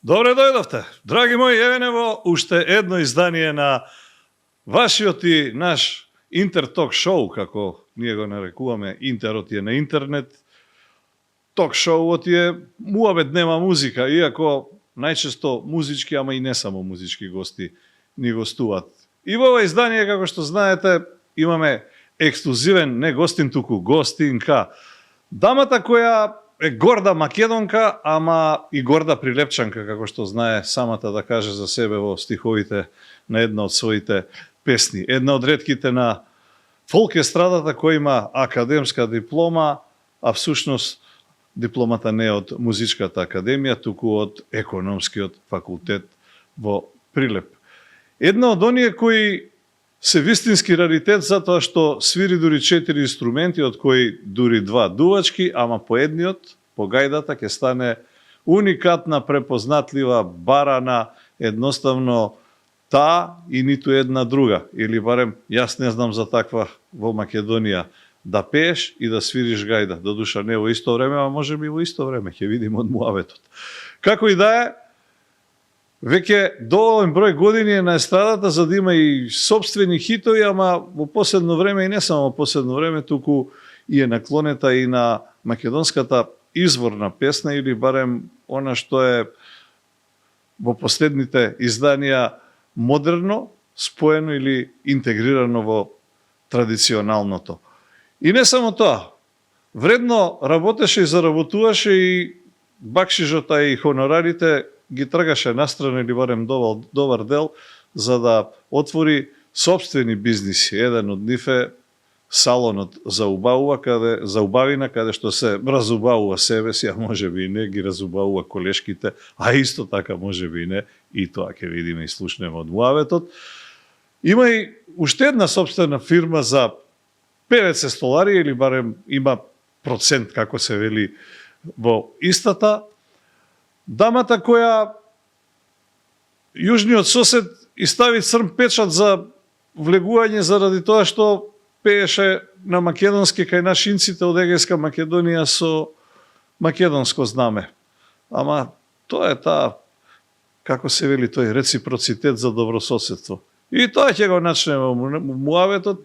Добре дојдовте. Драги мои, евенево уште едно издание на вашиот и наш интерток шоу, како ние го нарекуваме. Интерот е на интернет, ток шоуот е муабет, нема музика, иако најчесто музички, ама и не само музички гости ни гостуваат. И во ова издание, како што знаете, имаме ексклузивен, не гостин, туку гостинка. Дамата која е горда македонка, ама и горда прилепчанка, како што знае самата да каже за себе во стиховите на една од своите песни. Една од ретките на фолк естрадата која има академска диплома, а всушност дипломата не е од музичката академија, туку од економскиот факултет во Прилеп. Една од оние кои се вистински раритет затоа што свири дури 4 инструменти, од кои дури 2 дувачки, ама по едниот, по гајдата, ќе стане уникатна, препознатлива, барана, едноставно таа и ниту една друга. Или барем, јас не знам за таква во Македонија, да пееш и да свириш гајда. Додуша не во исто време, а може би во исто време, ќе видим од муаветот. Како и да е, веќе доволен број години е на естрадата за да има и собствени хитови, ама во последно време и не само во последно време, туку и е наклонета и на македонската изворна песна, или барем она што е во последните изданија модерно, споено или интегрирано во традиционалното. И не само тоа, вредно работеше и заработуваше и бакшишота и хонорарите ги тргаше настрана или барем добар дел за да отвори собствени бизниси. Еден од нив е салонот за убавина, каде што се разубавува себе си, а може би и не, ги разубавува колешките, а исто така може би и не, и тоа ќе видиме и слушнеме од муаветот. Има и уште една собствена фирма за певеце столари, или барем има процент, како се вели во истата. Дамата која јужниот сосед и стави црн печат за влегување заради тоа што пееше на македонски кај нашинците од Егејска Македонија со македонско знаме. Ама тоа е таа, како се вели тој, реципроцитет за добрососедство. И тоа ќе го начнеме во муаветот.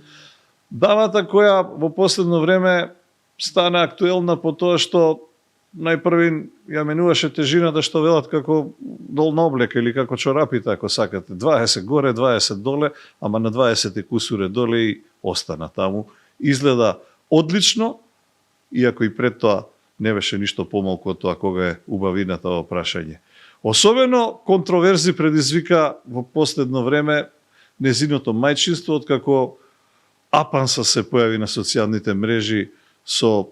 Дамата која во последно време стана актуелна по тоа што најпрви ја менуваше тежината што велат како долна облека или како чорапите, ако сакате. 20 горе, 20 доле, ама на 20 кусуре доле и остана таму. Изгледа одлично, иако и пред тоа не беше ништо помалку од тоа кога е убавината во прашање. Особено контроверзи предизвика во последно време незиното мајчинство, откако апанса се појави на социјалните мрежи со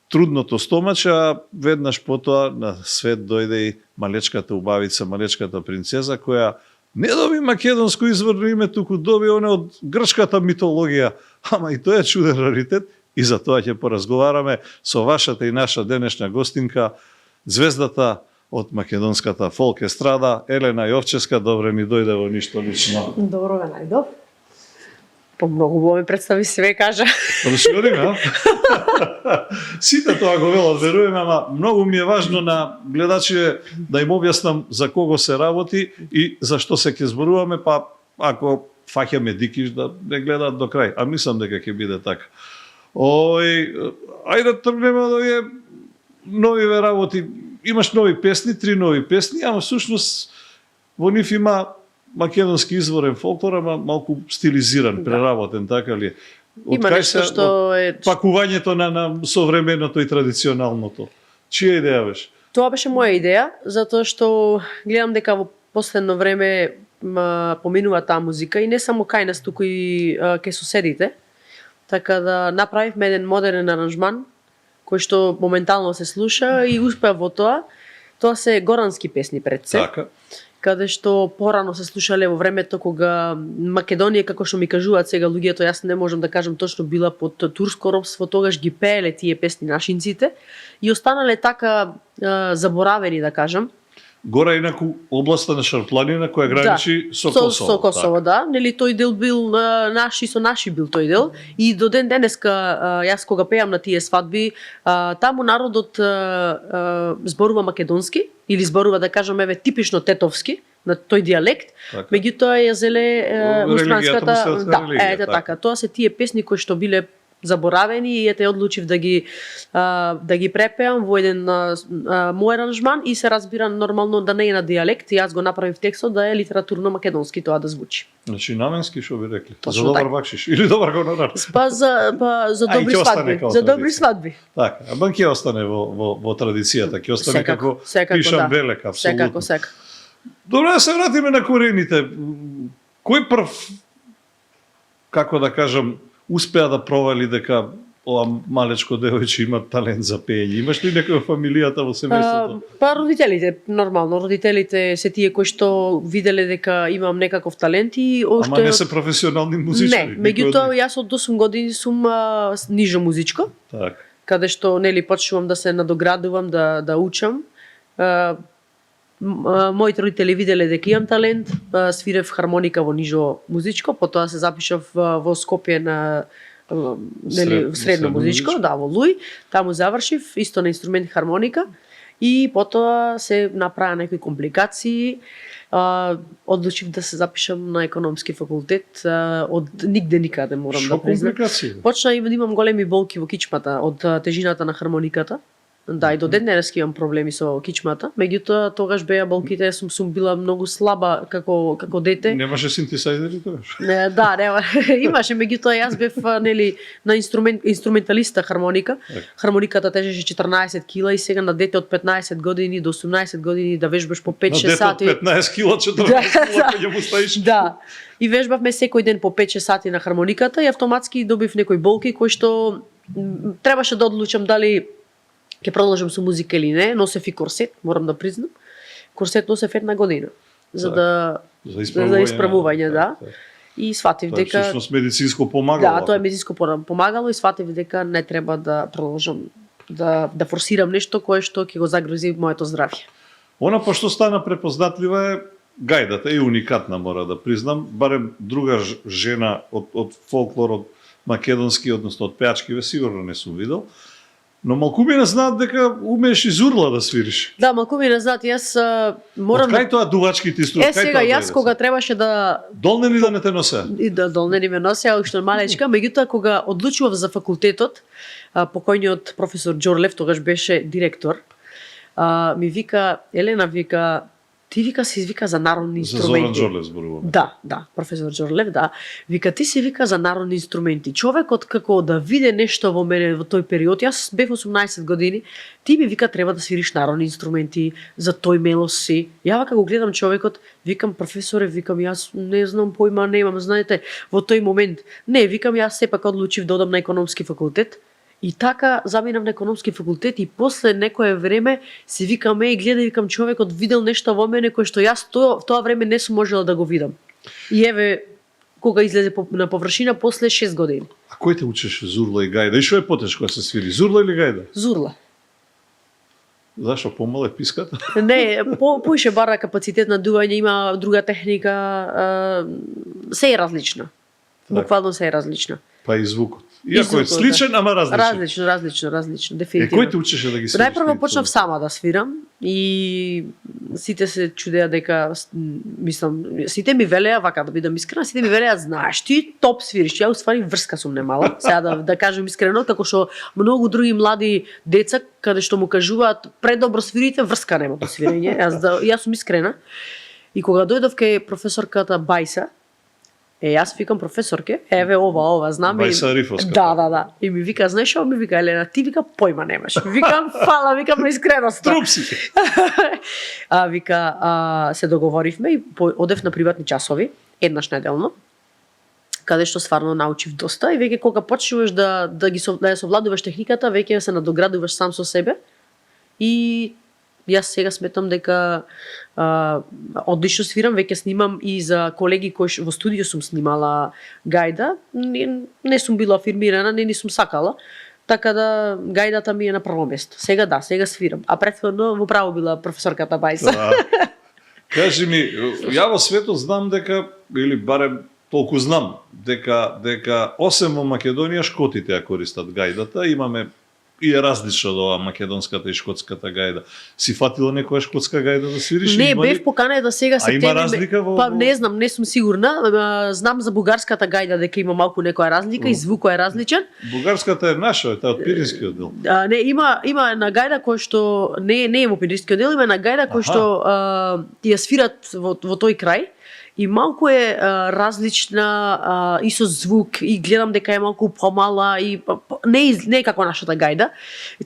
трудното стомаче, а веднаш потоа на свет дојде и малечката убавица, малечката принцеза, која не доби македонско изворно име, туку доби оне од грчката митологија. Ама и тоа е чуден раритет и за тоа ќе поразговараме со вашата и наша денешна гостинка, звездата од македонската фолк естрада, Елена Јовчевска. Добре ни дојде во Ништо лично. Добро ве најдов. По многу ме представи, све кажа. Расшириме, а? Сите тоа го велат, веруваме, ама многу ми е важно на гледачите да им објаснам за кого се работи и за што се ќе зборуваме, па ако фаќаме дикиш да не гледаат до крај. А мислам дека ќе биде така. Ајде да тргнеме од овие новиве работи. Имаш нови песни, 3 нови песни, ама всушност во нив има македонски изворен фолклор, ама малку стилизиран, преработен, така ли е? Има нешто што е пакувањето на современото и традиционалното. Чија идеја беше? Тоа беше моја идеја, затоа што гледам дека во последно време поминува таа музика и не само кај нас, туку и кај соседите. Така да направивме еден модерен аранжман кој што моментално се слуша и успеа во тоа. Тоа се горански песни пред се. Така. Каде што порано се слушале во времето кога Македонија, како што ми кажуваат сега луѓето, јас не можам да кажам точно, била под турско робство, тогаш ги пееле тие песни нашинците и останале така заборавени, да кажам. гора инаку областа на Шарпланина која граничи со Косово. Со Косово, да. Нели тој дел бил наш и со наши бил тој дел. И до ден денеска јас кога пеам на тие свадби, таму народот зборува македонски или зборува, да кажам, еве типично тетовски на тој дијалект. Така. Меѓутоа ја зеле муслиманската, да, ете така. Тоа се тие песни кои што биле заборавени и ете одлучив да ги препеам во еден мој аранжман и се разбира нормално да не е на дијалект, јас го направив текстот да е литературно македонски тоа да звучи. Значи наменски што би рекли? Точно За добар така. бакшиш или добар гонорар? За добри ќе остане свадби, како за добри традиција. свадби. Така, а ќе остане во традицијата, ќе остане како секако, пишан да. белек, апсолутно. Секако. Добро, да се вратиме на корените. Кој прв, како да кажам, успеа да провали дека ова малечко девојче има талент за пеење? Имаш ли некој во фамилијата, во семејството? Па родителите, нормално, родителите се тие кои што виделе дека имам некаков талент и оште... Ама не се професионални музичари? Не, меѓутоа јас од 8 години сум нижо музичко, Так. каде што нели почнувам да се надоградувам, да учам. Моите родители виделе дека имам талент, свирев хармоника во нижо музичко, потоа се запишав во Скопје на нели средно музичко, да, во Луј, таму завршив исто на инструмент хармоника и потоа се направи некои компликации. Одлучив да се запишам на економски факултет, од нигде никаде морам Шо да признам. компликации? Почна да имам големи болки во кичмата од тежината на хармониката. Да, и до ден денес имам проблеми со кичмата. Меѓутоа тогаш беа болките, сум била многу слаба како дете. Немаше синтесајзери тогаш? Да, нема. Имаше, меѓутоа јас бев нели на инструменталиста хармоника. Хармониката тежеше 14 кила и сега на дете од 15 години до 18 години да вежбаш по 5-6 сати. На дете од 15 кила, 14 кила, ќе му ставиш. Да. И вежбавме секој ден по 5-6 сати на хармониката и автоматски добив некои болки кои што требаше да одлучам дали ќе продолжам со музика или не. Носев и корсет, морам да признам. Корсет носев една година за За исправување, да. Так. И сватив Тоа е дека всушност медицинско помагало. да, тоа е медицинско помагало и сватив дека не треба да продолжам да форсирам нешто кое што ќе го загрози моето здравје. Она пошто стана препознатлива е гајдата и уникатна, мора да признам, барем друга жена од фолклорот македонски, односно од пеачкиве, сигурно не сум видел. Но малкумина знаат дека умееш и зурла да свириш. Да, малкумина знаат, јас морам Од кај тоа дувачките инструменти? сега јас кога требаше да Долнени да не те носе? и да долнени ме носеа уште малечка, меѓутоа кога одлучував за факултетот, покојниот професор Џорлев тогаш беше директор, ми вика, Елена, вика, ти вика се извика за народни За Зоран инструменти. Џорлев зборуваме. Да, професор Џорлев, да. Вика, ти си вика за народни инструменти. Човекот како да виде нешто во мене во тој период, јас бев 18 години, ти ми вика треба да свириш народни инструменти, за тој мелос си. Ја вака го гледам човекот, викам професоре, викам јас не знам појма, немам, знаете, во тој момент. Не, викам јас сепак одлучив да одам на економски факултет. И така заминав на економски факултет и после некое време си викаме и гледа, викам човекот видел нешто во мене кое што јас в тоа време не сум можела да го видам. И еве кога излезе на површина после 6 години. А кој те учеше зурла и гајда? И што е потешко да се свири? Зурла или гајда? Зурла. Зашо помале писката? Не, поише бара капацитет на дување, има друга техника, се е различна. Буквално се е различна. Па и звукот. Иако е сличен, ама различен. Различно, дефинитивно. Кој те учеше да ги свириш? Најпрво почнав сама да свирам и сите се чудеа дека, мислам, сите ми велеа, вака да бидам искрена, сите ми велеа, знаеш, ти топ свириш. Ја уствари врска сум немала, сега да кажем искрено, како што многу други млади деца, каде што му кажуваат, предобро свирите, врска нема до свирење. Јас сум искрена. И кога дојдов кај професорката Бајса, јас викам професорке, еве ова знам. Бајса Рифовска. Да. И ми вика, знаеш што ми вика, Елена, ти вика појма немаш. Викам, фала, викам на искреноста. Трупси. Вика, се договоривме и одев на приватни часови, еднаш неделно, каде што стварно научив доста и веќе кога почнуваш да ја совладуваш техниката, веќе се надоградуваш сам со себе. И јас сега сметам дека одлично свирам, веќе снимам и за колеги кои во студио сум снимала гајда. Не сум била афирмирана, не сум сакала. така да гајдата ми е на прво место. Сега да, сега свирам. А претходно во право била професорката Бајса. Да. Кажи ми, ја во светот знам дека, или барем толку знам, дека осем во Македонија шкотите ја користат гајдата, имаме и е различно од ова македонската и шкотската гајда. Си фатила некоја шкотска гајда да свириш? Не, бев поканета сега септември. А има разлика во... Па не знам, не сум сигурна. Знам за бугарската гајда дека има малку некоја разлика и звукот е различен. Бугарската е наша, таа од Пиринскиот дел. Не, има една гајда која што не е во Пиринскиот дел, има една гајда која што ти ја свират во тој крај. И малку е различна и со звук, и гледам дека е малку помала, и не е како нашата гајда.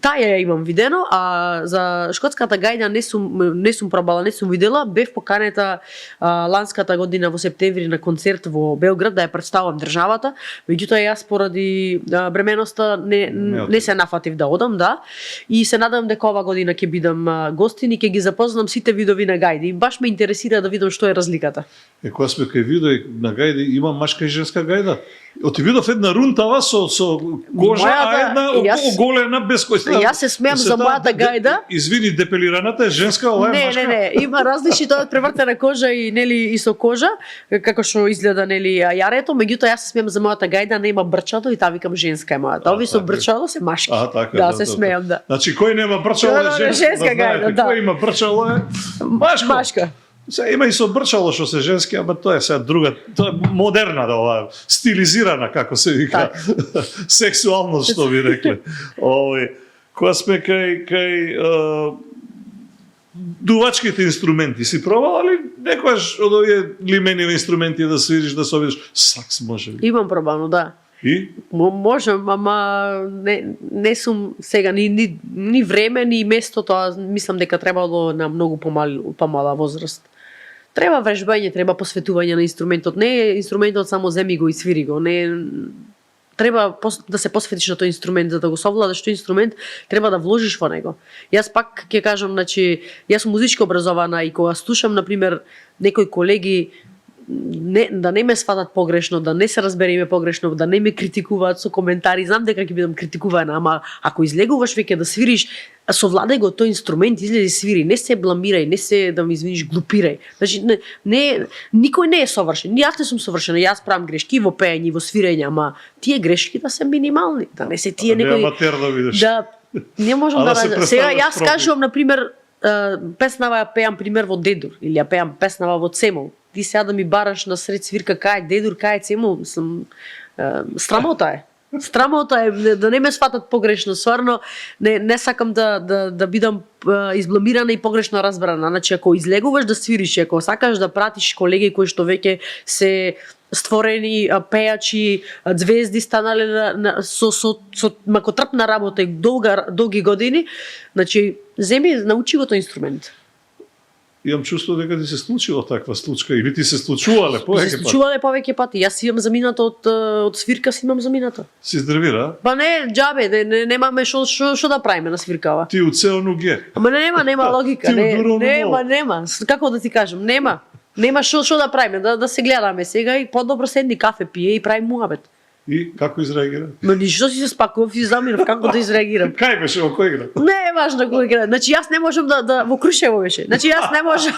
Таа ја имам видено, а за шкотската гајда не сум пробала, не сум видела. Бев поканета ланската година во септември на концерт во Белград да ја представам државата, меѓутоа јас поради бременоста не се нафатив да одам, да. И се надевам дека ова година ќе бидам гостин и ќе ги запознам сите видови на гајди. И баш ме интересира да видам што е разликата. Кога сме кај видој на гајди, има машка и женска гајда. Оти видов една рунтава со кожа, а една оголена без кој. Јас се смеам за мојата гајда. Извини, депелираната е женска, ова е машка. Не, има различни, тоа од превртена кожа и нели и со кожа, како што изгледа нели јарето, меѓутоа јас се смеам за мојата гајда, нема брчало и таа викам женска е мојата. Ови со брчало се машки. Да, се смеам, да. Значи кој нема брчало е женска гајда, да. Кој има брчало е машка. Се има и со брчало што се женски, ама тоа е сега друга, тоа е модерна, ова стилизирана како се вика. Сексуално што би рекле. Кога сме кај дувачките инструменти, си пробала ли некојаш од овие лимениве инструменти да свириш, да собиш сакс може ли? Имам пробано, да. И? Можем, ама не сум сега ни време, ни место, тоа мислам дека требало на многу помала возраст. Треба вежбање, треба посветување на инструментот. Не е инструментот само земи го и свири го. Не треба да се посветиш на тој инструмент, за да го совладаш тој инструмент, треба да вложиш во него. Јас пак ќе кажам, значи, јас сум музички образована и кога слушам на пример некои колеги да не ме сватат погрешно, да не се разбереме погрешно, да не ме критикуваат со коментари, знам дека ќе бидам критикувана, ама ако излегуваш веќе да свириш, совладај го тој инструмент, излези свири, не се бламирај, не се да ме извиниш глупирај. Значи никој не е совршен. Јас не сум совршена, јас правам грешки и во пеење, и во свирење, ама тие грешки да се минимални, да не се тие некои аматер да видиш. Да, не можам да најдам. Сега јас кажувам на пример песнава ја пеам пример во Дедур или ја пеам песнава во Цемол. Ти сега да ми бараш на сред свирка кај Дедур, кај Цемол, страмота е. Страмота е да не ме сватат погрешно. Стварно не сакам да бидам избламирана и погрешно разбрана. Значи ако излегуваш да свириш, ако сакаш да пратиш колеги кои што веќе се створени пејачи, звезди станале со макотрпна работа и долги години, значи земи научи го тој инструмент. Имам чувство дека ти се случила таква случка или ти се случувале повеќе пати. Се случувале повеќе пати. Јас имам замината од свирка, си имам замината. Си здравира? Па не, џабе, немаме што да правиме на свиркава. Ти у цел нуге. Ама нема логика, нема. Како да ти кажам, нема. Нема што да правиме, да се гледаме сега и подобро седни кафе пие и прави муабет. И како изреагира? Ма ништо си се спакував и заминав, како да изреагирам. Кај беше, во кој игра? Не е важно кој игра. Значи јас не можам да во Крушево беше. Значи јас не можам.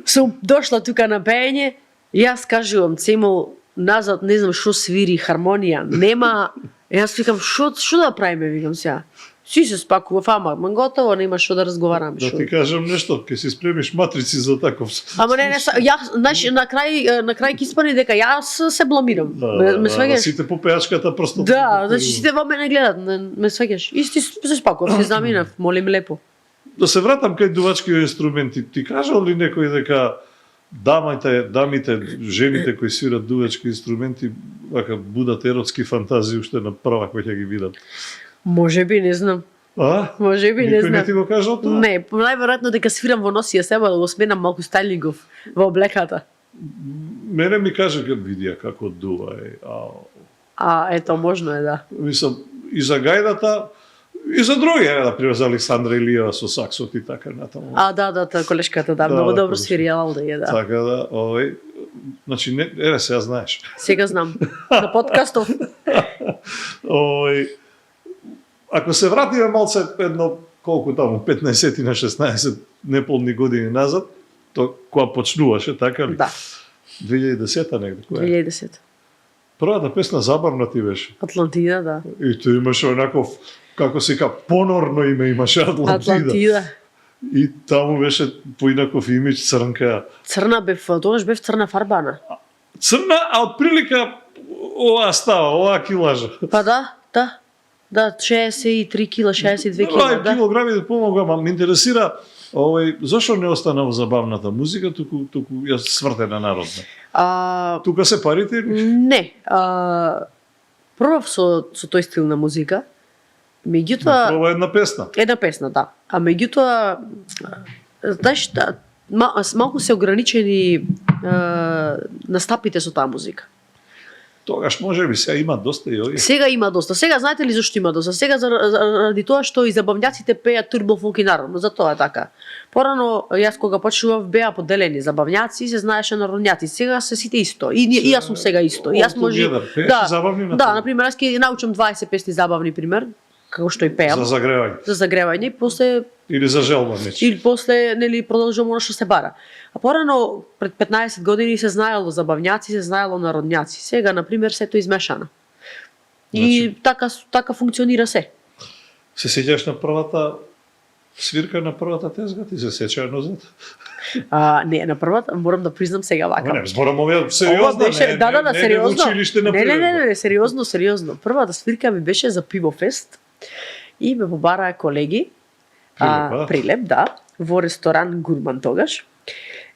Сум дошла тука на пеење, јас кажувам Цемол назад, не знам што свири, хармонија, нема. Јас викам што да правиме, викам сега. Си се спакував, ама готово, нема што да разговараме. Да ти кажам нешто, ќе си спремиш матрици за таков. Ама јас, знаеш, на крај ќе испани дека јас се бламирам. Ме сваѓаш? Сите по пејачката просто. Да, значи сите во мене гледат, ме сваѓаш. Исти се спакував, се заминав, молим лепо. Да се вратам кај дувачки инструменти. Ти кажал ли некој дека дамите, жените кои свират дувачки инструменти, вака будат еротски фантазии уште на прва кој ќе ги видат? Можеби, не знам. Можеби, не знам. Никој не ти го кажал тоа? Не, најверојатно дека свирам во носија себе да го сменам малку стайлингов во облеката. Мене ми каже видија како дува е. Ето, можно е, да. Мислам, и за гајдата, и за други, например, за Александра Илиева со саксот и така натаму. Да, колешката, да, многу добро свири, Алда е, да. Така да, значи, сега знаеш. Сега знам. На подкастов. ако се вратиме малце едно, колку таму, 15 на 16 неполни години назад, то кога почнуваше, така ли? Да, 2010-та негде, која е? 2010. Првата песна забавна ти беше. Атлантида, да. И тој имаше онаков, како се ка, понорно име имаше Атлантида. Атлантида. И таму беше поинаков имидж, црнка. Црна бев, тогаш бев црна фарбана. Црна, а отприлика ова става, ова килажа. Па да, да. Да, 63 кила, 62 Ова кила, да. килограмите помога, ма ме интересира зошто не останав забавната музика, туку ја свртена народна. Тука се парите или? Не. Пробав со тој стил на музика. Меѓутоа Проба една песна. една песна, да. А меѓутоа знаеш, малку се ограничени настапите со таа музика. Тогаш може би сега има доста и овие. Сега има доста. Сега знаете ли зашто има доста? Сега заради тоа што и забавњаците пеат турбо фолк и народно, затоа е така. Порано јас кога почнував беа поделени забавњаци, се знаеше народњаци. Сега се сите исто. И јас сум сега исто. Јас може забавни да, на пример, јас ќе научам 20 песни забавни пример, како што и пеам. За загревање. За загревање и после Или за желба нечи. или после нели продолжувам она што се бара. А порано пред 15 години се знаело забавњаци, се знаело народњаци. Сега на пример сето измешано. И така функционира се. Се сеќаш на првата свирка на првата тезга, ти се сеќаш назад? Не, на првата морам да признам сега вака. Не, зборам овие сериозно, да, сериозно. училиште на Не, сериозно. Првата свирка ми беше за пивофест и ме побараа колеги. Прилеп, да, во ресторан Гурман тогаш.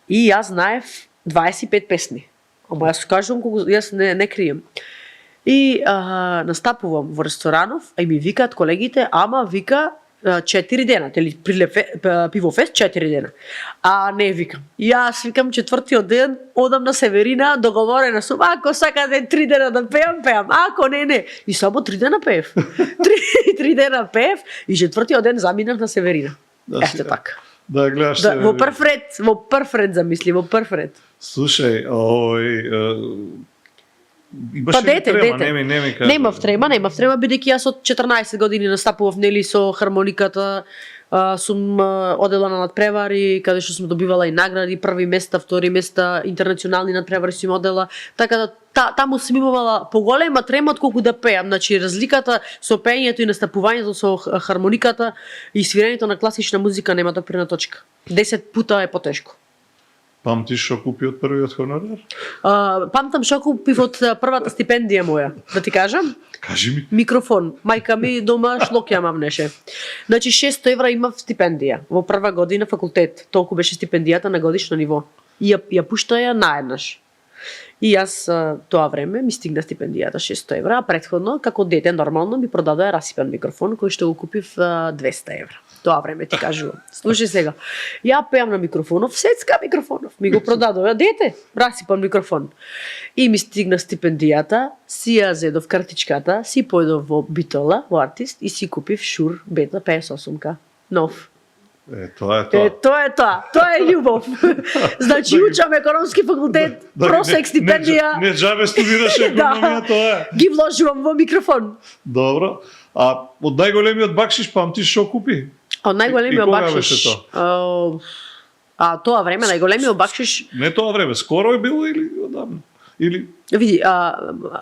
И јас знаев 25 песни. Ама јас кажувам колку јас не крием. И настапувам во ресторанов, и ми викаат колегите, ама вика 4 дена, или пивофест 4 дена. А не викам. Јас викам четвртиот ден, одам на Северина, договорена сум, ако сакате 3 дена да пеам, ако не. И само 3 дена пеев. 3 дена пеев и четвртиот ден заминав на Северина. Ете така. Да, гледаш да, во прв ред замисли, во прв ред. Слушај, Па дете. Немав трема, бидејќи јас од 14 години настапував нели со хармониката, сум одела на надпревари, каде што сум добивала и награди, први места, втори места, интернационални надпревари сум одела, така да таму сум имала поголема трема отколку да пеам. Значи разликата со пеењето и настапувањето со хармониката и свирењето на класична музика нема допирна точка. 10 пута е потешко. Памтиш што купи од првиот хонорар? Памтам што купив од првата стипендија моја, да ти кажам? Кажи ми. Микрофон. Мајка ми дома шлок ја мамнеше. Значи 600 евра имав стипендија во прва година факултет. Толку беше стипендијата на годишно ниво. И ја пуштаа наеднаш. И јас тоа време ми стигна стипендијата 600 евра, а претходно како дете нормално ми продадоа расипан микрофон кој што го купив 200 евра. Тоа време ти кажувам. Слушај сега. Ја пеам на микрофонов, сецка микрофонов. Ми го продадоа дете, расипан микрофон. И ми стигна стипендијата, си ја зедов картичката, си појдов во Битола, во Артист и си купив Шур бета 58-ка. Нов. Тоа е тоа. Тоа е љубов. Значи учам економски факултет, просек стипендија. Не џабе студираш економија, тоа е. Ги вложувам во микрофон. Добро. А од најголемиот бакшиш памтиш што купи? Од најголемиот бакшиш. Тоа време најголемиот бакшиш. Не тоа време, скоро е било или одамна? Или види,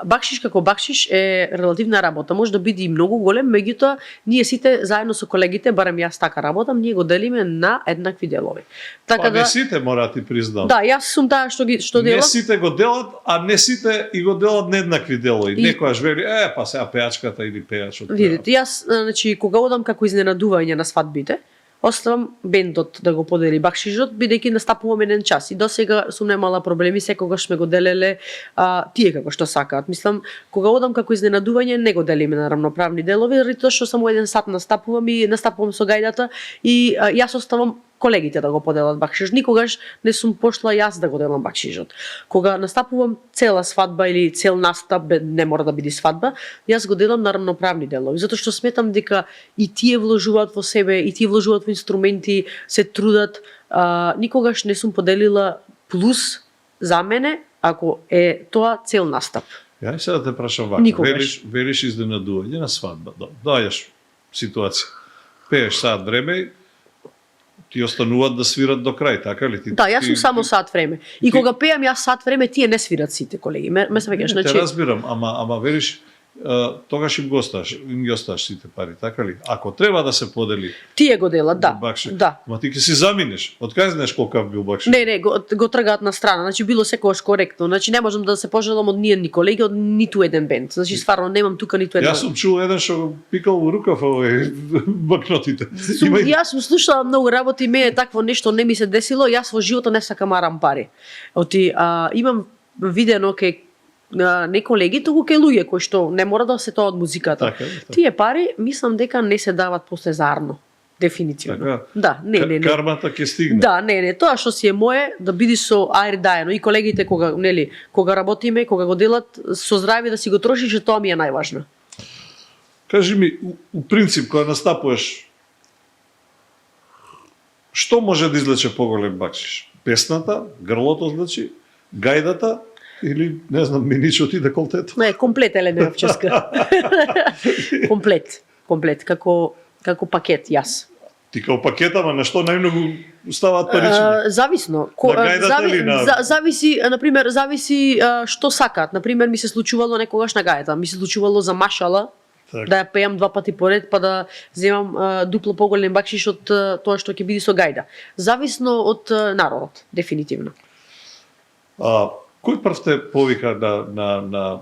бакшиш како бакшиш е релативна работа. Може да биде и многу голем, меѓутоа ние сите заедно со колегите, барем јас така работам, ние го делиме на еднакви делови. Така не сите мора ти признам. Да, јас сум таа што делам. Не сите го делат, а не сите и го делат на еднакви делови. Некојаш вели, па сега пеачката или пеачот. Видите, јас значи кога одам како изненадување на свадбите, оставам бендот да го подели бакшишот, бидејќи настапувам еден час. И досега сум немала проблеми, секогаш сме го делеле тие како што сакаат. Мислам, кога одам како изненадување, не го делиме на рамноправни делови, заради тоа што само еден сат настапувам и настапувам со гајдата и јас оставам колегите да го поделат бакшиш. Никогаш не сум пошла јас да го делам бакшишот. Кога настапувам цела свадба или цел настап, не мора да биде свадба, јас го делам на рамноправни делови, затоа што сметам дека и тие вложуваат во себе, и тие вложуваат во инструменти, се трудат. Никогаш не сум поделила плюс за мене ако е тоа цел настап. Ја сега те прашам вака. Велиш изненадување на свадба. Доаѓаш ситуација. Пееш сат време и ти остануваат да свират до крај, така ли? Да, јас сум само сат време. И кога пеам јас сат време, тие не свират сите колеги. Ме свеќаш, Те значи. разбирам, ама вериш, тогаш им ги оставаш сите пари, така ли? Ако треба да се подели Тие го делат, да. бакши, Да. ма ти ќе си заминеш. Од кај знаеш колкав бил бакши? Не, го тргаат на страна. Значи било секогаш коректно. Значи не можам да се пожалам од ние ни колеги, од ниту еден бенд. Значи стварно немам тука ниту еден. Јас сум чул еден што го пикал во рукав овој бакнотите. Јас сум слушала многу работи, мене такво нешто не ми се десило, јас во животот не сакам арам пари. Оти имам видено кај не колеги, туку кај луѓе кои што не мора да се тоа од музиката. Така, Тие пари мислам дека не се дават после зарно. Дефиницијно. Така? Да, не. Кармата ќе стигне. Да, не, тоа што си е мое, да биди со ајр дајано. И колегите кога, нели, кога работиме, кога го делат, со здравје да си го трошиш, тоа ми е најважно. Кажи ми, у принцип, кога настапуваш, што може да излече поголем бакшиш? Песната, грлото, значи, гајдата, или, не знам, миничот и деколтето? Не, комплет Елена Јовчевска. комплет, како пакет, јас. Ти као пакетама, на што најмногу ставаат парични? Зависно. На гајдата или на- Зависи, например, што сакаат. Например, ми се случувало некогаш на гајата. Ми се случувало за машала, Так. да ја пеам 2 пати поред, па да земам дупло поголем бакшиш од тоа што ќе биде со гајда. Зависно од народот, дефинитивно. Кој прв те повика на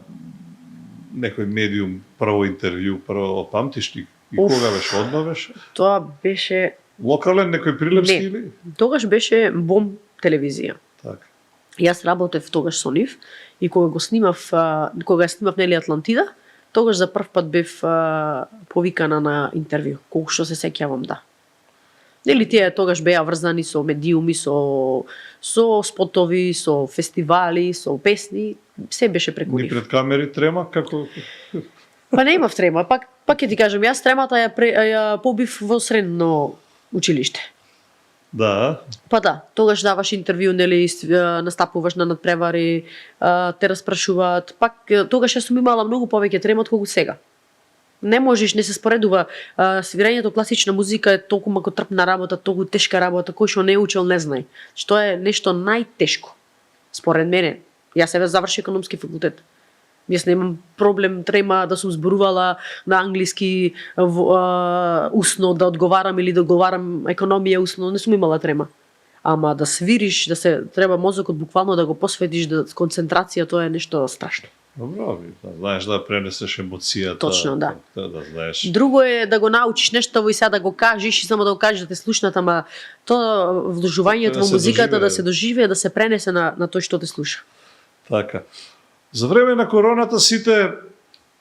некој медиум, прво интервју, прво памтиш ти? И кога беше, одма беше? Тоа беше... Локален, некој прилепски Не. или? Тогаш беше Бом телевизија. Так. Јас работев тогаш со нив и кога ја снимав нели Атлантида, тогаш за прв пат бев повикана на интервју, колку што се сеќавам, да. Нели тие тогаш беа врзани со медиуми, со спотови, со фестивали, со песни, се беше преку Ни нив. пред камери трема, како... Па не имав трема, пак ќе ти кажам, јас тремата ја побив во средно училиште. Да, Па да, тогаш даваш интервју, нели, настапуваш на надпревари, те распрашуваат. Пак тогаш јас сум имала многу повеќе трема отколку сега. Не можеш, не се споредува. Свирењето класична музика е толку макотрпна работа, толку тешка работа, кој што не е учел не знае. Што е нешто најтешко. Според мене, јас себе заврши економски факултет. Јас немам проблем, трема да сум зборувала на англиски усно, да одговарам или да одговарам економија усно, не сум имала трема. Ама да свириш, да се треба мозокот буквално да го посветиш, да концентрација, тоа е нешто страшно. добро, да знаеш да пренесеш емоцијата. Точно, да. Да знаеш. Друго е да го научиш нешто и сега да го кажеш и само да го кажеш да те слушнат, ама тоа вложувањето Да во се музиката доживее. да се доживее, да се пренесе на тој што те слуша. Така. За време на короната сите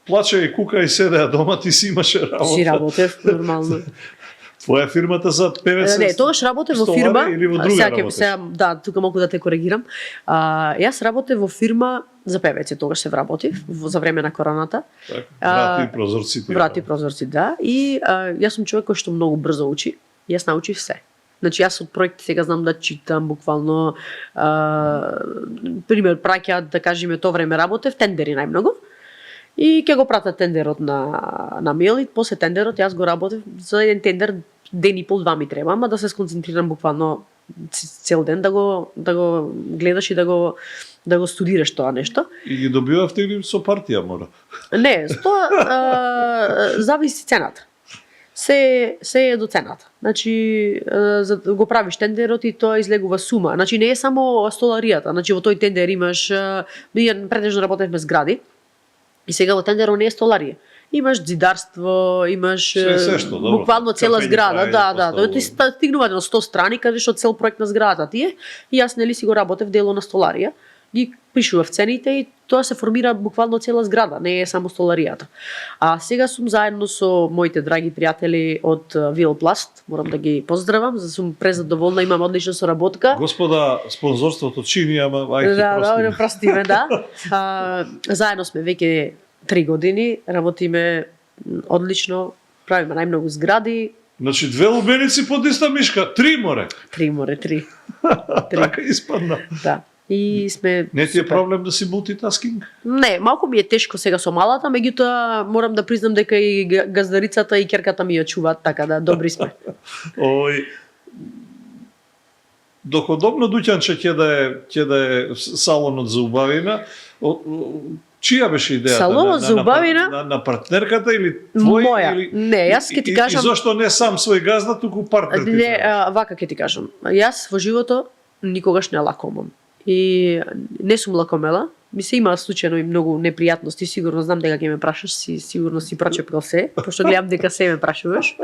плачеа и кука и седеа дома, ти си имаше работа. Си работев нормално. Твоја фирмата за певец? Не, тогаш работев во столари фирма. или во друга сега ќе- работеш? сега, да, тука малку да те коригирам. Јас работев во фирма за певеци, тогаш се вработив за време на короната. Така, врати и прозорци ти. Врати прозорци, да. И јас сум човек кој што многу брзо учи. Јас научив се. Значи јас од проекти сега знам да читам буквално пример праќаат да кажеме тоа време работев тендери најмногу. И ќе го пратат тендерот на мејл и после тендерот јас го работев за еден тендер ден и пол, 2 ми треба, ама да се сконцентрирам буквално цел ден да го гледаш и да го студираш тоа нешто. И ги добивавте или со партија мора? Не, тоа зависи цената. Се е до цената. Значи, за да го правиш тендерот и тоа излегува сума. Значи, не е само столаријата. Значи, во тој тендер имаш, ние претежно работевме згради, и сега во тендерот не е столарија. Имаш зидарство, имаш Се што, добро. буквално цела Кафења, зграда, прајање, да. поставување. Ти стигнува на 100 страни каде што цел проект на зградата ти е, и јас нели си го работев дело на столарија, ги пишував цените и тоа се формира буквално цела зграда, не е само столаријата. А сега сум заедно со моите драги пријатели од Вилпласт, морам да ги поздравам, за сум презадоволна, имам одлична соработка. Господа, спонзорството чини, ама ајде Да, прости ме, да. Заедно сме веќе 3 години, работиме одлично, правиме најмногу згради, Значи, 2 лубеници под иста мишка, 3 море. 3 море, 3. Така испадна. Да. и сме Не ти е супер. проблем да си мултитаскинг? Не, малку ми е тешко сега со малата, меѓутоа морам да признам дека и газдарицата и ќерката ми ја чуваат, така да добри сме. Ој, доходобно дуќанче ќе да е салонот за убавина. Чија беше идејата? Салонот за убавина? На партнерката или твој? Моја. Или... Не, јас ќе ти кажам... И зошто не сам свој газда, туку партнер ти? Не, вака ќе ти кажам. Јас во живото никогаш не лакомам. И не сум лакомела. Ми се има случајно и многу непријатности, сигурно знам дека ќе ме прашаш, сигурно си прочепкал се, пошто гледам дека се ме прашуваш.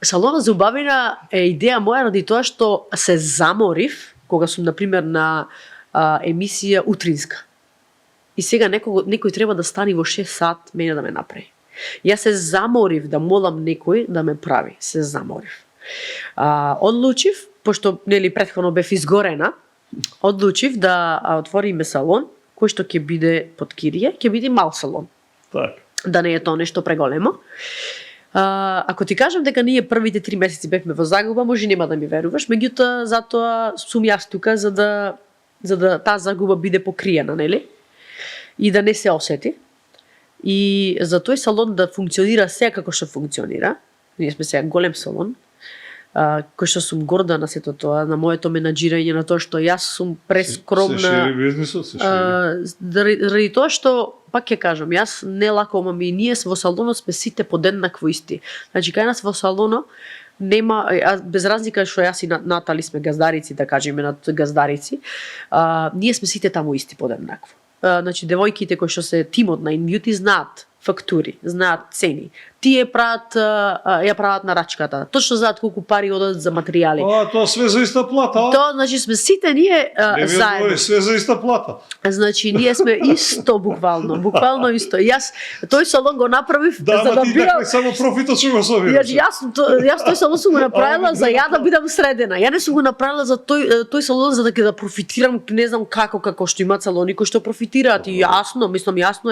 Салонот за убавина е идеја моја ради тоа што се заморив кога сум например на емисија утринска. И сега некој треба да стани во 6 сат мене да ме направи. Јас се заморив да молам некој да ме прави, се заморив. Одлучив, пошто нели претходно бев изгорена, одлучив да отвориме салон кој што ќе биде под кирија, ќе биде мал салон. Так. Да не е тоа нешто преголемо. Ако ти кажам дека ние првите 3 месеци бевме во загуба, може нема да ми веруваш, меѓутоа затоа сум јас тука за да таа загуба биде покриена, нели? И да не се осети. И за тој салон да функционира сега како што функционира. Ние сме сега голем салон, кој што сум горда на сето тоа, на моето менаџирање, на тоа што јас сум прескромна. Се шири бизнисот, се шири. Заради тоа што, пак ќе кажам, јас не лакомам и ние во салонот сме сите подеднакво исти. Значи, кај нас во салонот нема, без разлика што јас и Натали сме газдарици, да кажеме на газдарици, ние сме сите таму исти подеднакво. Значи, девојките кои што се тимот на InBeauty знаат фактури, знаат цени. Тие ја прават на рачката. Точно знаат колку пари одат за материјали. Тоа све за иста плата, Тоа, значи, сме сите ние заедно. Све за иста плата. Значи, ние сме исто буквално исто. Јас тој салон го направив Да, за да ти бидам... дека само профитот што го собираш. Јас тој салон сум го направила за ја да бидам средена. Ја не сум го направила за тој салон за да профитирам, не знам како што имаат салони кои што профитираат. И јасно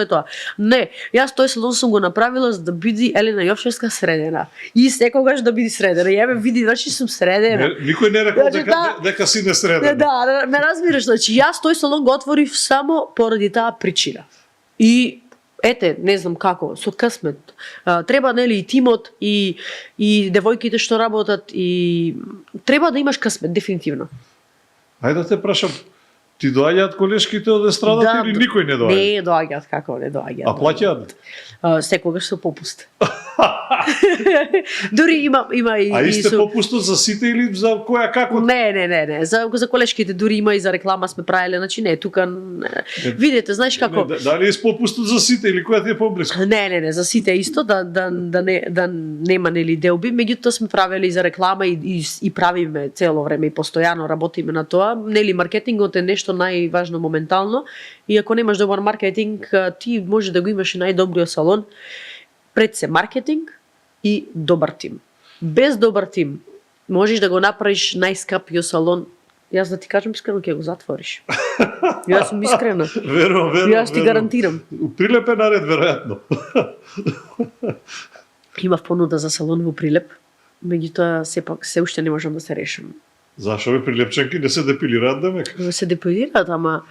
е тоа. Не, јас тој салон сум го направила за да биде Елена Јовчевска средена. И секогаш да биде средена. Ја ме види, значи сум средена. Никој не рекол Значи, дека си не средена. Да, ме разбираш, значи јас тој салон го отворив само поради таа причина. И ете, не знам како, со късмет. Треба нели и тимот и девојките што работат и треба да имаш късмет дефинитивно. Ајде да те прашам, ти доаѓаат колешките од естрадата или никој не доаѓа? Не доаѓаат, како не доаѓаат. А плаќаат? Секогаш со попуст. Дури има и А исте попустот за сите или за која како? Не. За колешките дури има и за реклама сме правеле, значи не, тука видете, знаеш како. Дали е попустот за сите или која ти е поблиску? Не, за сите исто да нема нели делби, меѓутоа сме правели за реклама и правиме цело време и постојано работиме на тоа. Нели маркетингот е нешто најважно моментално и ако немаш добар маркетинг, ти може да го имаш и најдобриот салон. Пред се маркетинг и добар тим. Без добар тим можеш да го направиш најскапиот салон. Јас да ти кажам искрено ќе го затвориш. Јас сум искрена. Верувам. Јас ти гарантирам. Прилеп е наред веројатно. Имав понуда за салон во Прилеп, меѓутоа сепак се уште не можам да се решам. Зашо бе прилепченки не се депилираат демек? Се депилираат, ама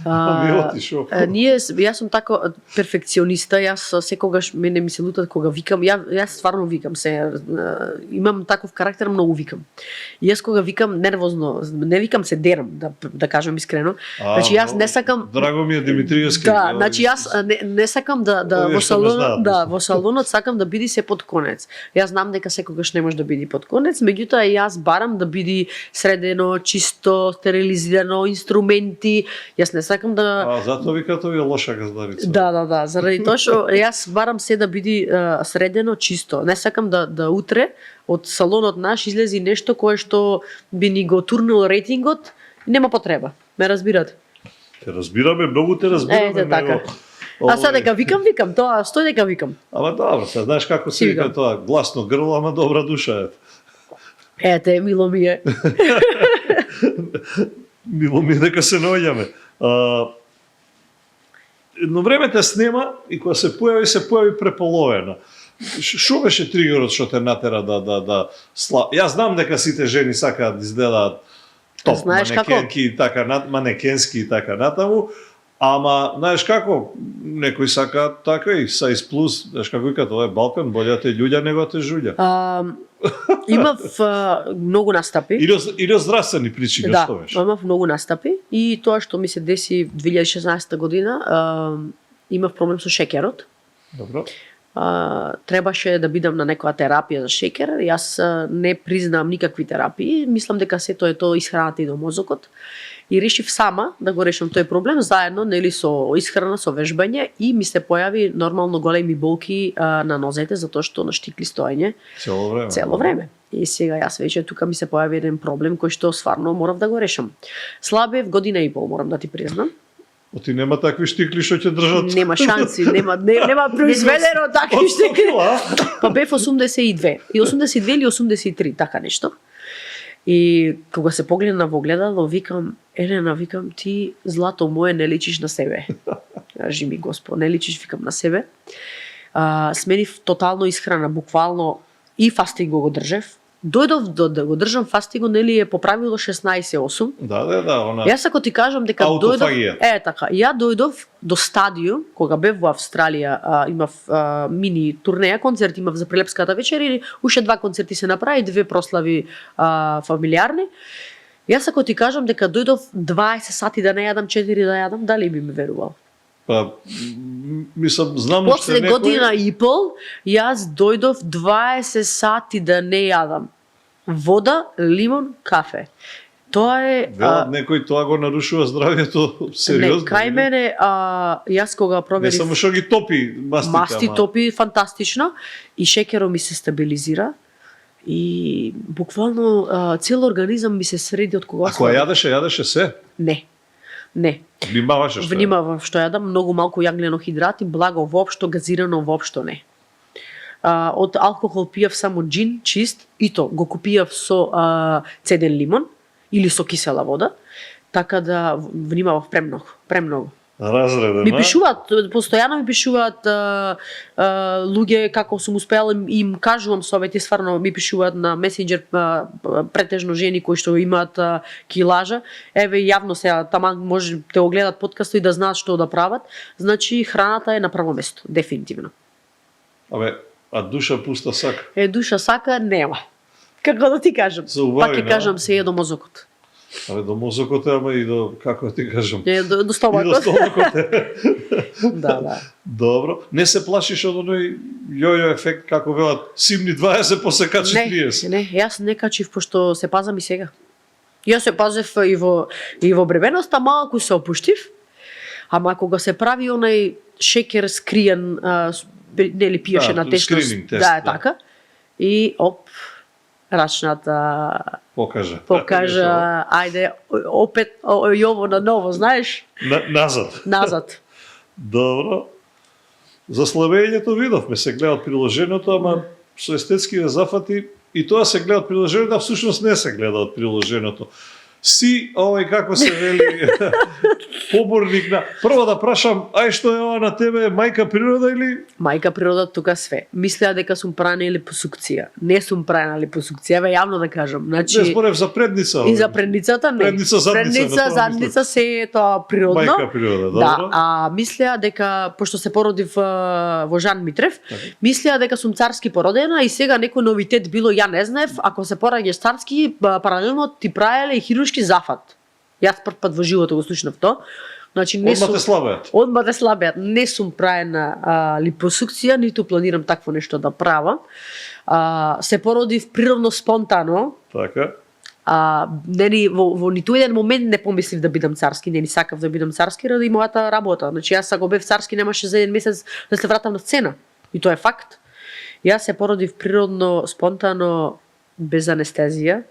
јас сум тако перфекциониста, јас секогаш мене ми се лутат кога викам, јас стварно викам се, имам таков карактер, многу викам. И јас кога викам нервозно, не викам се дерам, да кажам искрено. Значи јас не сакам. Драго ми е Димитриевски. Да, значи јас не сакам да во салонот сакам да биде се под конец. Јас знам дека секогаш не може да биде под конец, меѓутоа јас барам да биде средено, чисто, стерилизирано, инструменти. Јас не сакам да... Затоа викате ви лоша газдарица. Да, заради тоа што јас барам се да биде средено, чисто. Не сакам да утре од салонот наш излези нешто кое што би ни го турнило рейтингот, нема потреба. Ме разбирате? Те разбираме, многу те разбираме. Ете така. А сега дека викам, тоа стој дека викам. Ама добро, знаеш како се вика тоа, гласно грло, ама добра душа е. Ете, мило ми е. Мило ми е дека се наоѓаме. Едно време те снема и кога се појави преполовена. Шо беше тригерот што те натера да Јас знам дека сите жени сакаат да изгледаат топ Знаеш како? манекенки и така манекенски и така натаму. Ама, знаеш како, некои сака така и size plus, знаеш како вика, тоа е Балкан, болја те луѓа него те жуѓа. Имав многу настапи. Или здравствени причини, Да, што беше? имав многу настапи и тоа што ми се деси 2016 година, имав проблем со шеќерот. Добро. Требаше да бидам на некоја терапија за шеќер. Јас не признавам никакви терапии. Мислам дека сето е тоа исхраната и до мозокот. И решив сама да го решам тој проблем заедно, нели, со исхрана, со вежбање, и ми се појави нормално големи болки на нозете затоа што на штикли стоење цело време. И сега јас веќе тука ми се појави еден проблем кој што стварно морав да го решам. Слабев година и пол, морам да ти признам. Оти нема такви штикли што ќе држат. Нема шанси, нема произведено такви штикли. Па бев 82. И 82 или 83, така нешто. И кога се погледна во огледало, викам, Елена, викам, ти, злато мое, не личиш на себе. Кажи ми, Господ, не личиш, викам, на себе. Сменив тотално исхрана, буквално, и фастинг го држев. Дојдов да го држам фастингот, нели, е по правило 16-8. Да, она. Јас ако ти кажам дека дојдов, така, ја дојдов до стадиум, кога бев во Австралија, имав мини турнеја, концерт имав за Прилепската вечер и уште 2 концерти се направи, 2 прослави фамилиарни. Јас ако ти кажам дека дојдов 20 сати да не јадам, 4 да јадам, дали би ми верувал? Па, мислам, знам после година и пол, јас дојдов 20 сати да не јадам. Вода, лимон, кафе. Тоа е... Велат некој тоа го нарушува здравјето, сериозно. Не, кај мене, јас кога проверив... Не само што ги топи мастите, масти топи фантастично и шеќерот ми се стабилизира и буквално цел организам ми се среди од кога... А кога јадеше се? Не. Внимаваше што? Внимавам што јадам, многу малку јаглено-хидрати, благо воопшто, газирано воопшто не. Од алкохол пијав само џин, чист, и то го купијав со цеден лимон или со кисела вода, така да внимавав премногу. Разредено. Ми пишуваат, постојано ми пишуваат луѓе како сум успеала, им кажувам совети, стварно ми пишуваат на месенџер, претежно жени кои што имаат килажа. Еве јавно сега тама може да го гледат подкастот и да знаат што да прават. Значи храната е на прво место, дефинитивно. А душа пуста сака? Душа сака нема. Како да ти кажам? Пак ќе кажам се е до мозокот. До мозокот, ама и до, како ти кажам? До стомакот. И до стомакот. Да. Добро. Не се плашиш од оној јојо ефект, како велат, симни 20, после качи 30? Не, јас не качив, пошто се пазам и сега. Јас се пазев и во бревеноста, малку се опуштив, ама кога се прави онај шеќер скриен, нели пиеше на течност, да, така, и рачната покажа, ајде, опет, јово на ново, знаеш? Назад. Добро. За славењето видовме, се гледа од приложението, ама со естетскиве зафати, и тоа се гледа од приложението, а всушност не се гледа од приложението. Си, како се вели, поборник на... Прво да прашам, што е ова на тебе, мајка природа или... Мајка природа тука све. Мислеа дека сум правена липосукција. Не сум правена липосукција, јавно да кажам. Значи... Не зборев за предница. И за предницата не. Предница, задница, се е тоа природно. Мајка природа, добро. Да, мислеа дека, пошто се породив во Жан Митрев, мислеа дека сум царски породена и сега некој новитет било, ја не знаев, ако се пораѓаш царски, паралелно ти правеле и хируршки зафат. Јас прв пат во животот го слушнав тоа. Значи не сум Одма те слабеат. Не сум правена липосукција, ниту планирам такво нешто да правам. Се породив природно спонтано. Така. Нели во ниту еден момент не помислив да бидам царски, не ни сакав да бидам царски ради мојата работа. Значи јас ако бев царски немаше за еден месец да се вратам на сцена. И тоа е факт. Јас се породив природно спонтано без анестезија.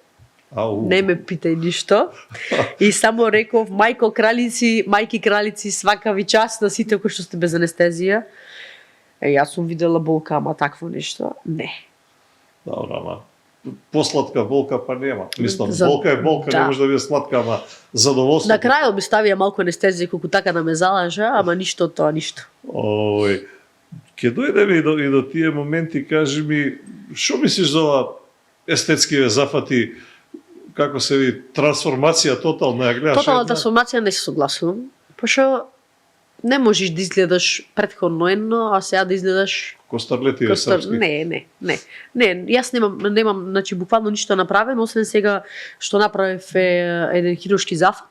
Не ме питај ништо. И само реков, мајки кралици, свака ви час на сите кои што сте без анестезија. Јас сум видела болка, ама такво нешто, не. Добро, ама посладка болка па нема. Мислам, болка е болка, не може да биде сладка, ама задоволство. На крајот би ставија малку анестезија колку така да ме залажа, ама ништо тоа, ништо. Ќе дојдеме и до тие моменти, кажи ми, што мислиш за ова естетскиве зафати? како се ви трансформација тотална ја гледаш. Тотална трансформација не се согласувам, пошто не можеш да изгледаш претходно едно, а сега да изгледаш Ко старлетиве српски. Не, јас немам, значи буквално ништо направено, освен сега што направив еден хируршки зафат.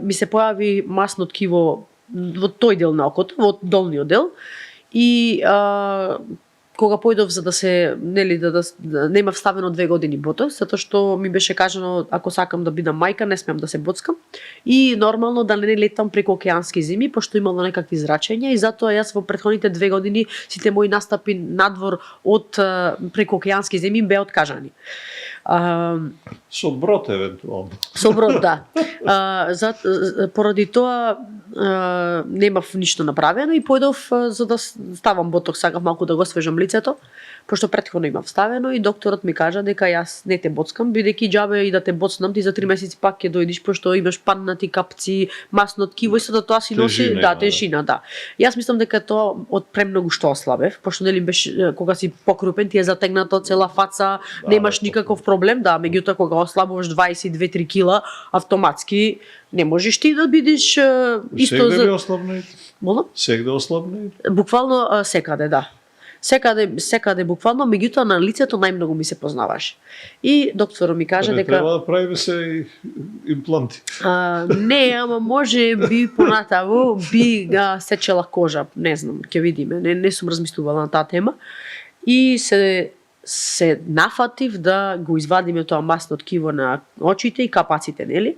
Ми се појави масно ткиво во тој дел на окото, во долниот дел, и кога појдов за да се, нели, да нема вставено 2 години ботокс, затоа што ми беше кажано ако сакам да бидам мајка не смеам да се боцкам и нормално да не летам преку океански зими, пошто имало некакви зрачења, и затоа јас во претходните 2 години сите мои настапи надвор од преку океански зими беа откажани. Со брод евентуално. Со брод, да. Поради тоа немав ништо направено и појдов за да ставам ботокс, сакав малку да го освежам лицето, пошто претходно имав ставено и докторот ми кажа дека јас не те боцкам, бидејќи џабе и да те боцнам, ти за 3 месеци пак ќе дојдеш, пошто имаш паднати капци, масно ткиво и сада тоа си носи, тежина, да. Јас мислам дека тоа од премногу што ослабев, пошто нели беше кога си покрупен ти е затегнато цела фаца, немаш никаков проблем, да, меѓутоа кога ослабуваш 22-3 кила, автоматски не можеш ти да бидеш исто за ослабнеите. Молам? Сегде ослабнеите. Буквално секаде, да. Секаде буквално, меѓутоа на лицето најмногу ми се познаваш. И докторот ми кажа дека треба да правиме се и импланти. Не, ама може би понатаму би сечела кожа, не знам, ќе видиме. Не сум размислувала на таа тема. И се нафатив да го извадиме тоа масно ткиво на очите и капаците, нели?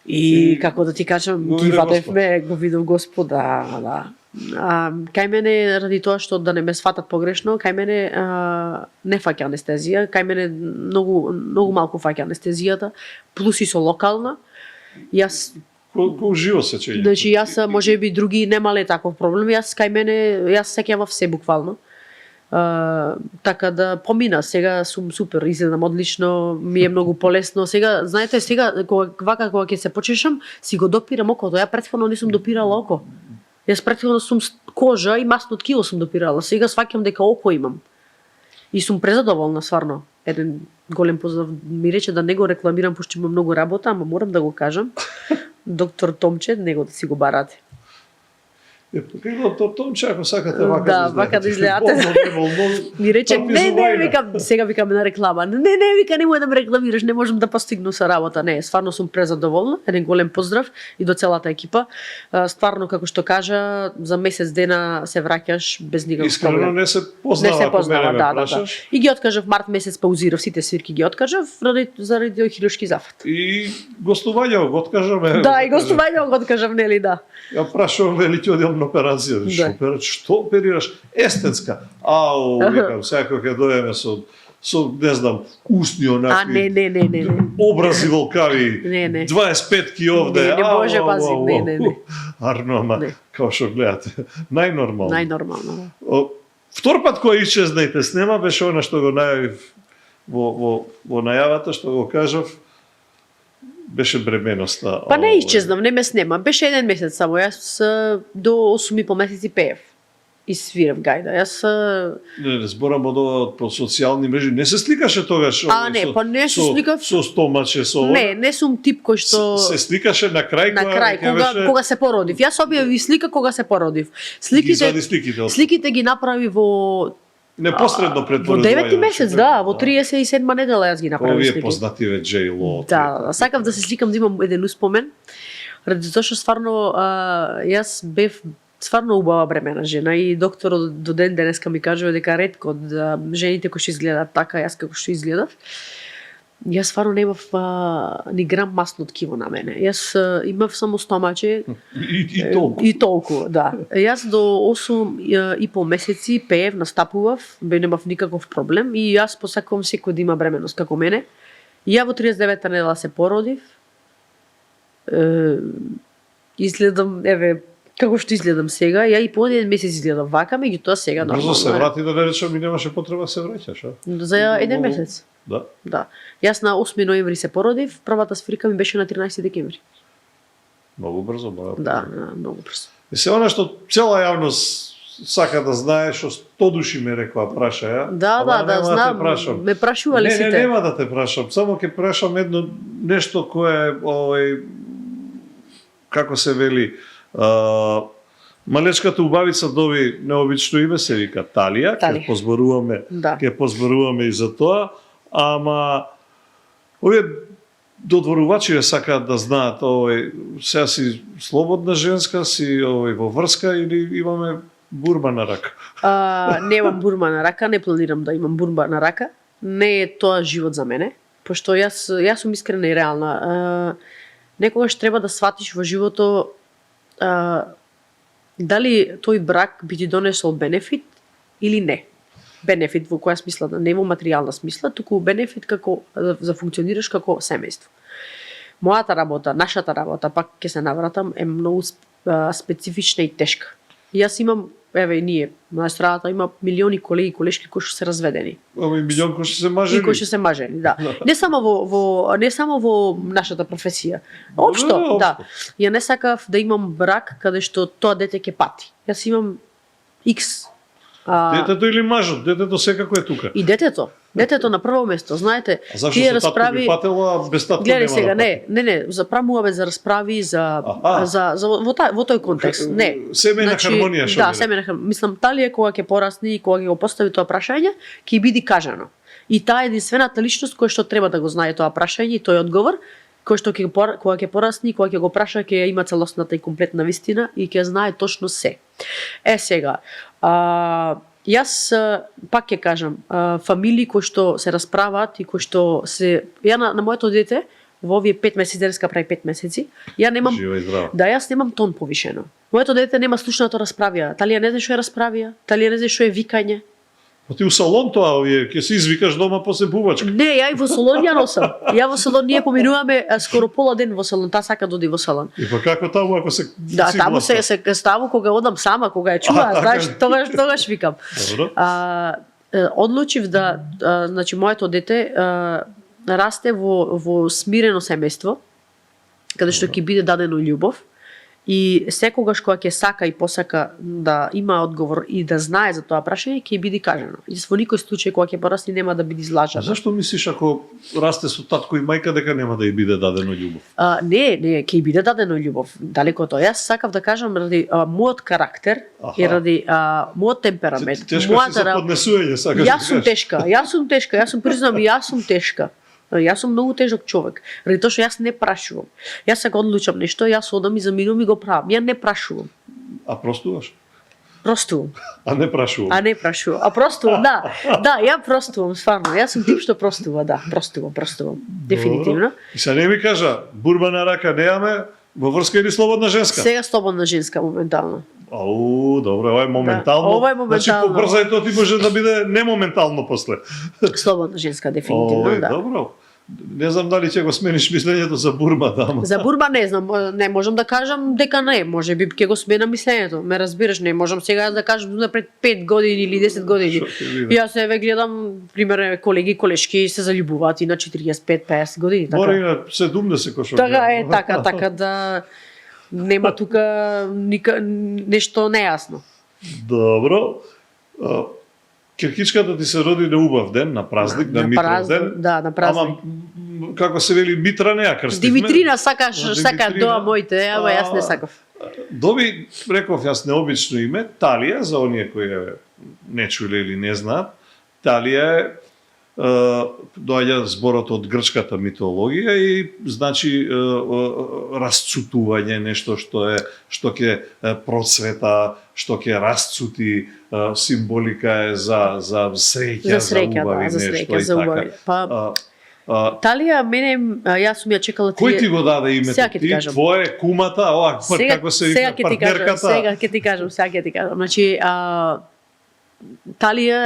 И како да ти кажам, ги вадевме, го видов Господ, да. Кај мене, ради тоа што да не ме сватат погрешно, кај мене не фаќа анестезија, кај мене многу малку фаќа анестезијата, плюс и со локална. Јас уживо сечење. Значи јас можеби други немале таков проблем, јас сеќавав се буквално. Така да помина, сега сум супер, изгледам одлично, ми е многу полесно. Сега, знаете, кога ќе се почешам, си го допирам окото. Ја претходно не сум допирала око. Јас претходно сум кожа и масно ткиво сум допирала. Сега сваќам дека око имам. И сум презадоволна, стварно. Еден голем поздрав ми рече да не го рекламирам, пошто има многу работа, ама морам да го кажам. Доктор Томче, него да си го барате. Доктор Томче, ако сакате вака да изгледате. Ми рече, викам, сега викаме на реклама. Вика, немој да ме рекламираш, не можам да постигну со работа. Не, стварно сум презадоволна. Еден голем поздрав и до целата екипа. Стварно, како што кажа, за месец дена се враќаш без никаков проблем. Искрено не се познава, да. И ги откажав март месец, паузирав сите свирки, ги откажав заради хируршки зафат. И гостувањето го откажаме. Да, и гостувањето го откажав, нели, да. Ја прашувам дали ќе одам на операција. Што оперираш? Естетска. Викам, сега ќе дојдеме со не знам, устни онакви. Не. Образи волкави. 25 овде. Не може пази, не. Арно, ама како што гледате, најнормално. Најнормално. Втор пат кој исчезна и те снема беше она што го најавив во најавата, што го кажав. Беше бременоста. Па не исчезнав, не ме снема. Беше 1 месец само. Јас до 8,5 месеци пеев. И свирев гајда. Јас Не зборам од ова по социјални мрежи. Не се сликаше тогаш? Не се сликав. Со стомаче, со Не сум тип кој што се сликаше на крај кога се породив. Јас објави слика кога се породив. Сликите ги направи во непосредно пред во 9 месец, да, во 37 недела јас ги направив слики. Овие познативе J Lo. Да, сакав да се сликам да имам еден успомен. Ради тоа што стварно јас бев стварно убава бремена жена и докторот до ден денеска ми кажува дека ретко да жените кои што изгледаат така, јас како што изгледав. Јас стварно немав ни грам масно ткиво на мене. Јас имав само стомаче и толку, да. Јас до 8,5 месеци пеев, настапував, немав никаков проблем и јас посакувам секој да има бременност како мене. И ја во 39-та недела се породив. Изгледам, како што изгледам сега, ја и по 1 месец изгледам вака, меѓутоа сега нормално. Брзо се врати да не речам и немаше потреба се враќаш, За 1 месец. Да. Јас на 8 ноември се породив, првата свирка ми беше на 13 декември. Многу брзо, Да, многу брзо. И се она што цела јавност сака да знае што 100 души ме рекоа прашаја. Да, ама да, нема знам. те прашам. Ме прашували Не, сите. нема да те прашам, само ќе прашам едно нешто кое како се вели, малечката убавица доби необично име, се вика Талија, ќе позборуваме, Да. ќе позборуваме и за тоа, ама овие додворувачи сакаат да знаат сега си слободна женска, си во врска или имаме бурба на рака? Немам бурба на рака, не планирам да имам бурба на рака. Не е тоа живот за мене, пошто јас сум искрена и реална. Некогаш треба да сватиш во живото дали тој брак би ти донесол бенефит или не. Бенефит во која смисла, да не во материјална смисла, туку бенефит како за функционираш како семејство. Мојата работа, нашата работа, пак ќе се навратам, е многу специфична и тешка. Јас имам, еве и ние, на страдата има милиони колеги и колешки кои што се разведени. Ама и милион кои што се мажени. И кои што се мажени, да. Не само во нашата професија. Општо, да. Ја не сакав да имам брак каде што тоа дете ќе пати. Јас имам X. Детето или мажот? Детето секако е тука. И детето на прво место, знаете, А зашто се татко би патела, без татко гледај нема сега, да пати? не, запрамуваме за расправи, во тој контекст, не. Семејна хармонија што да, биде. семејна хармонија. Мислам, Талија кога ќе порасне и кога ќе го постави тоа прашање, ќе биде кажано. И таа е единствената личност која што треба да го знае тоа прашање и тој одговор, кој што кога ќе порасне и кога ќе го праша, ќе има целосната и комплетна вистина и ќе знае точно се. Сега, јас пак ќе кажам, фамилии кои што се расправаат и кои што се ја на моето дете во овие 5 месеци, денеска прави 5 месеци, ја немам да јас немам тон повишено. Моето дете нема слушнато расправија. Талија не знае што е расправија, Талија не знае што е викање. Па ти у салон тоа овие, ќе се извикаш дома после бубачка. Не, ја и во салон ја носам. Ја во салон ние поминуваме скоро пола ден во салон, таа сака да оди во салон. И па како таму ако се Да, таму се ставу кога одам сама, кога ја чува, знаеш, тогаш викам. Добро. Одлучив да значи моето дете расте во смирено семејство, каде што ќе биде дадено љубов. И секогаш кога ќе сака и посака да има одговор и да знае за тоа прашање, ќе биде кажано. И во никој случај кога ќе порасне нема да биде излажана. Зашто мислиш ако расте со татко и мајка дека нема да ја биде дадено љубов? Не, ќе биде дадено љубов. Далеко тоа. Јас сакав да кажам ради мојот карактер и ради мојот темперамент. Тешко си за поднесување, сакаш да кажеш. Јас сум признам, јас сум тешка. Јас сум многу тежок човек, ради тоа што јас не прашувам. Јас ако одлучам нешто, јас одам и заминувам и го правам. Ја не прашувам. А простуваш? Простувам. А не прашувам. А простувам, да. Да, ја простувам, стварно. Јас сум тип што простува, да. Простувам. Дефинитивно. И се не ми кажа, бурба на рака неаме, во врска или слободна женска? Сега слободна женска моментално. Добро, ова е моментално. Да, ова е моментално. Значи побрзај тоа ти може да биде немоментално после. Слободна женска, дефинитивно, да. Добро. Не знам дали ќе го смениш мислењето за бурба, да. За бурба не знам, не можам да кажам дека не, може би ќе го сменам мислењето. Ме разбираш, не можам сега да кажам пред 5 години или 10 години. Јас еве гледам пример колеги и колешки се заљубуваат и на 45-50 години, така. Мора и на 70 кој што. Така да нема тука нешто нејасно. Добро. Киркичката ти се роди на убав ден, на празник, на Митров ден. Да, на празник. Ама, како се вели, Митра не ја крстивме. Димитрина сакаат доа моите, ама јас не сакав. Доби, реков јас, необично име, Талија, за оние кои не чуле или не знаат. Талија доаѓа зборот од грчката митологија и значи расцутување, нешто што ќе процвета, што ќе расцути, символика е за среќа, за убави, нешто и така. Талија, јас сум ја чекала Кој ти го даде името ти? Твое, кумата, како се вика, партнерката? Сега ќе ти кажам. Значи, Талија,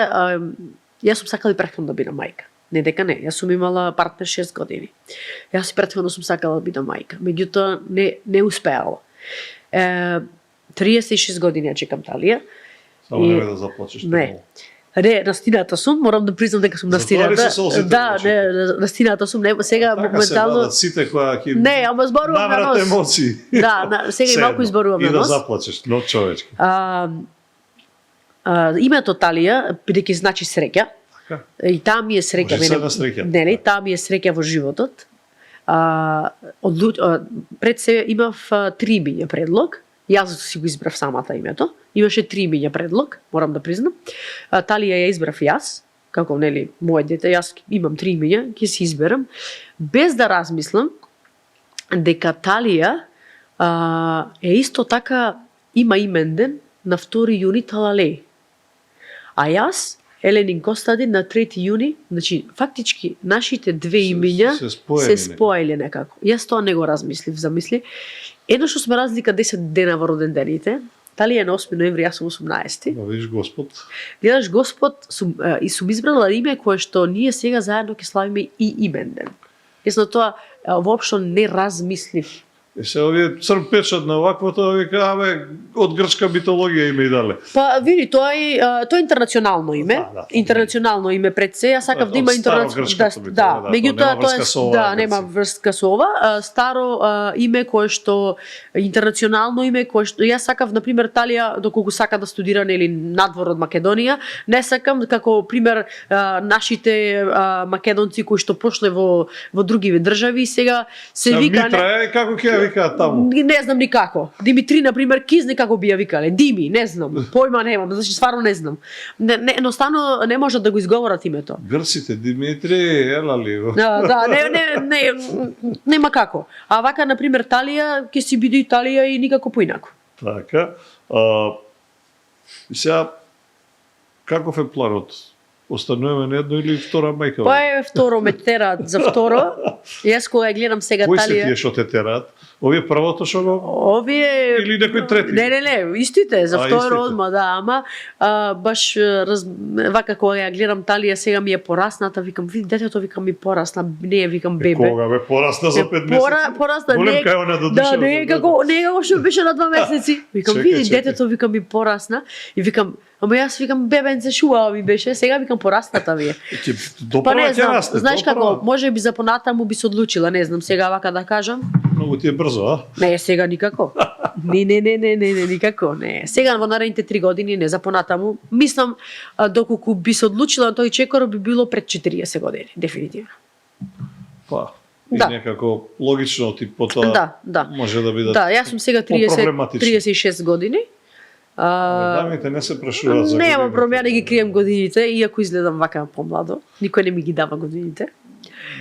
јас сум сакала и претходно да бидам мајка. Не дека не, јас сум имала партнер 6 години. Јас и претходно сум сакала да бидам мајка, меѓутоа не успеало. 36 години ја чекам Талија. Само не да заплачеш. Не, настината сум, морам да признам дека сум настината. Да, настината сум, сега моментално. Така се сите која ќе не, ама зборувам на нос. емоции. Да, сега и малку изборувам на нос. И да заплачеш, но човечки. Името Талија, бидејќи значи среќа, Така. и таа ми е среќа. Може се на среќа. Нели, таа ми е среќа во животот. Пред се имав 3 имиња предлог. Јас си го избрав самата името. Имаше 3 имиња предлог, морам да признам. Талија ја избрав јас, како нели моје дете, јас имам 3 имиња, ќе си изберам, без да размислам дека Талија е исто така има имен ден на 2 јуни Талалеј. А јас, Еленин Костадин, на 3 јуни, значи фактички нашите две имиња се споеле некако. Јас тоа не го размислив, замисли. Едно што сме разлика 10 дена во родендените. Талија е на 8 ноември, јас сум 18. Видиш Господ. Гледаш Господ, и сум избрала име кое што ние сега заедно ќе славиме и имен ден. Јас на тоа воопшто не размислив. И се овие црн печат на ваквото, вика, од грчка митологија име и дале. Па види, тоа е интернационално име. Интернационално име пред се, јас сакав да има интернационално. Да, меѓутоа тоа нема врска со ова. Старо име кое што интернационално име кое што јас сакав, на пример, Талија, доколку сака да студира нели надвор од Македонија, не сакам како пример нашите македонци кои што пошле во други држави и сега се вика Митра како ќе викаат таму? Не знам никако. Димитри, например, кизне како би ја викале. Дими, не знам. Појма немам, значи стварно не знам. Едноставно не можат да го изговорат името. Грците, Димитри, елали го. Да, нема како. А вака, например, Талија, ќе си биде Италија и никако поинако. Така. Сега, каков е планот? Остануваме на едно или втора мајка? Па е второ, ме тераат за второ. Јас кога ја гледам сега Кој Талија... се тие што те тераат? Овие првото што го... Овие... Или некој трети? Не, истите, за второ истите. одма, да, ама баш вака кога ја гледам Талија сега ми е порасната, викам, види детето, викам ми порасна, не е, викам бебе. Кога бе порасна за 5 месеци? Порасна, Голем не, кај она до да, душа. не е како што беше на 2 месеци. Викам, види детето, викам ми порасна и викам, ама јас викам бебенце шуао ми беше, сега викам порасната ви е. Па не знам, знаеш како, може би за понатаму би се одлучила, не знам сега вака да кажам. Многу ти е брзо, а? Не, сега никако. Не, никако, не. Сега во наредните 3 години, не за понатаму. Мислам, доколку би се одлучила на тој чекор, би било пред 40 години, дефинитивно. Па, и да. некако логично ти потоа може да бидат. Да, јас сум сега 36 години. Дамите не се прашуваат за годините. Нема проблем, не ги крием годините, иако изгледам вака помладо. Никој не ми ги дава годините.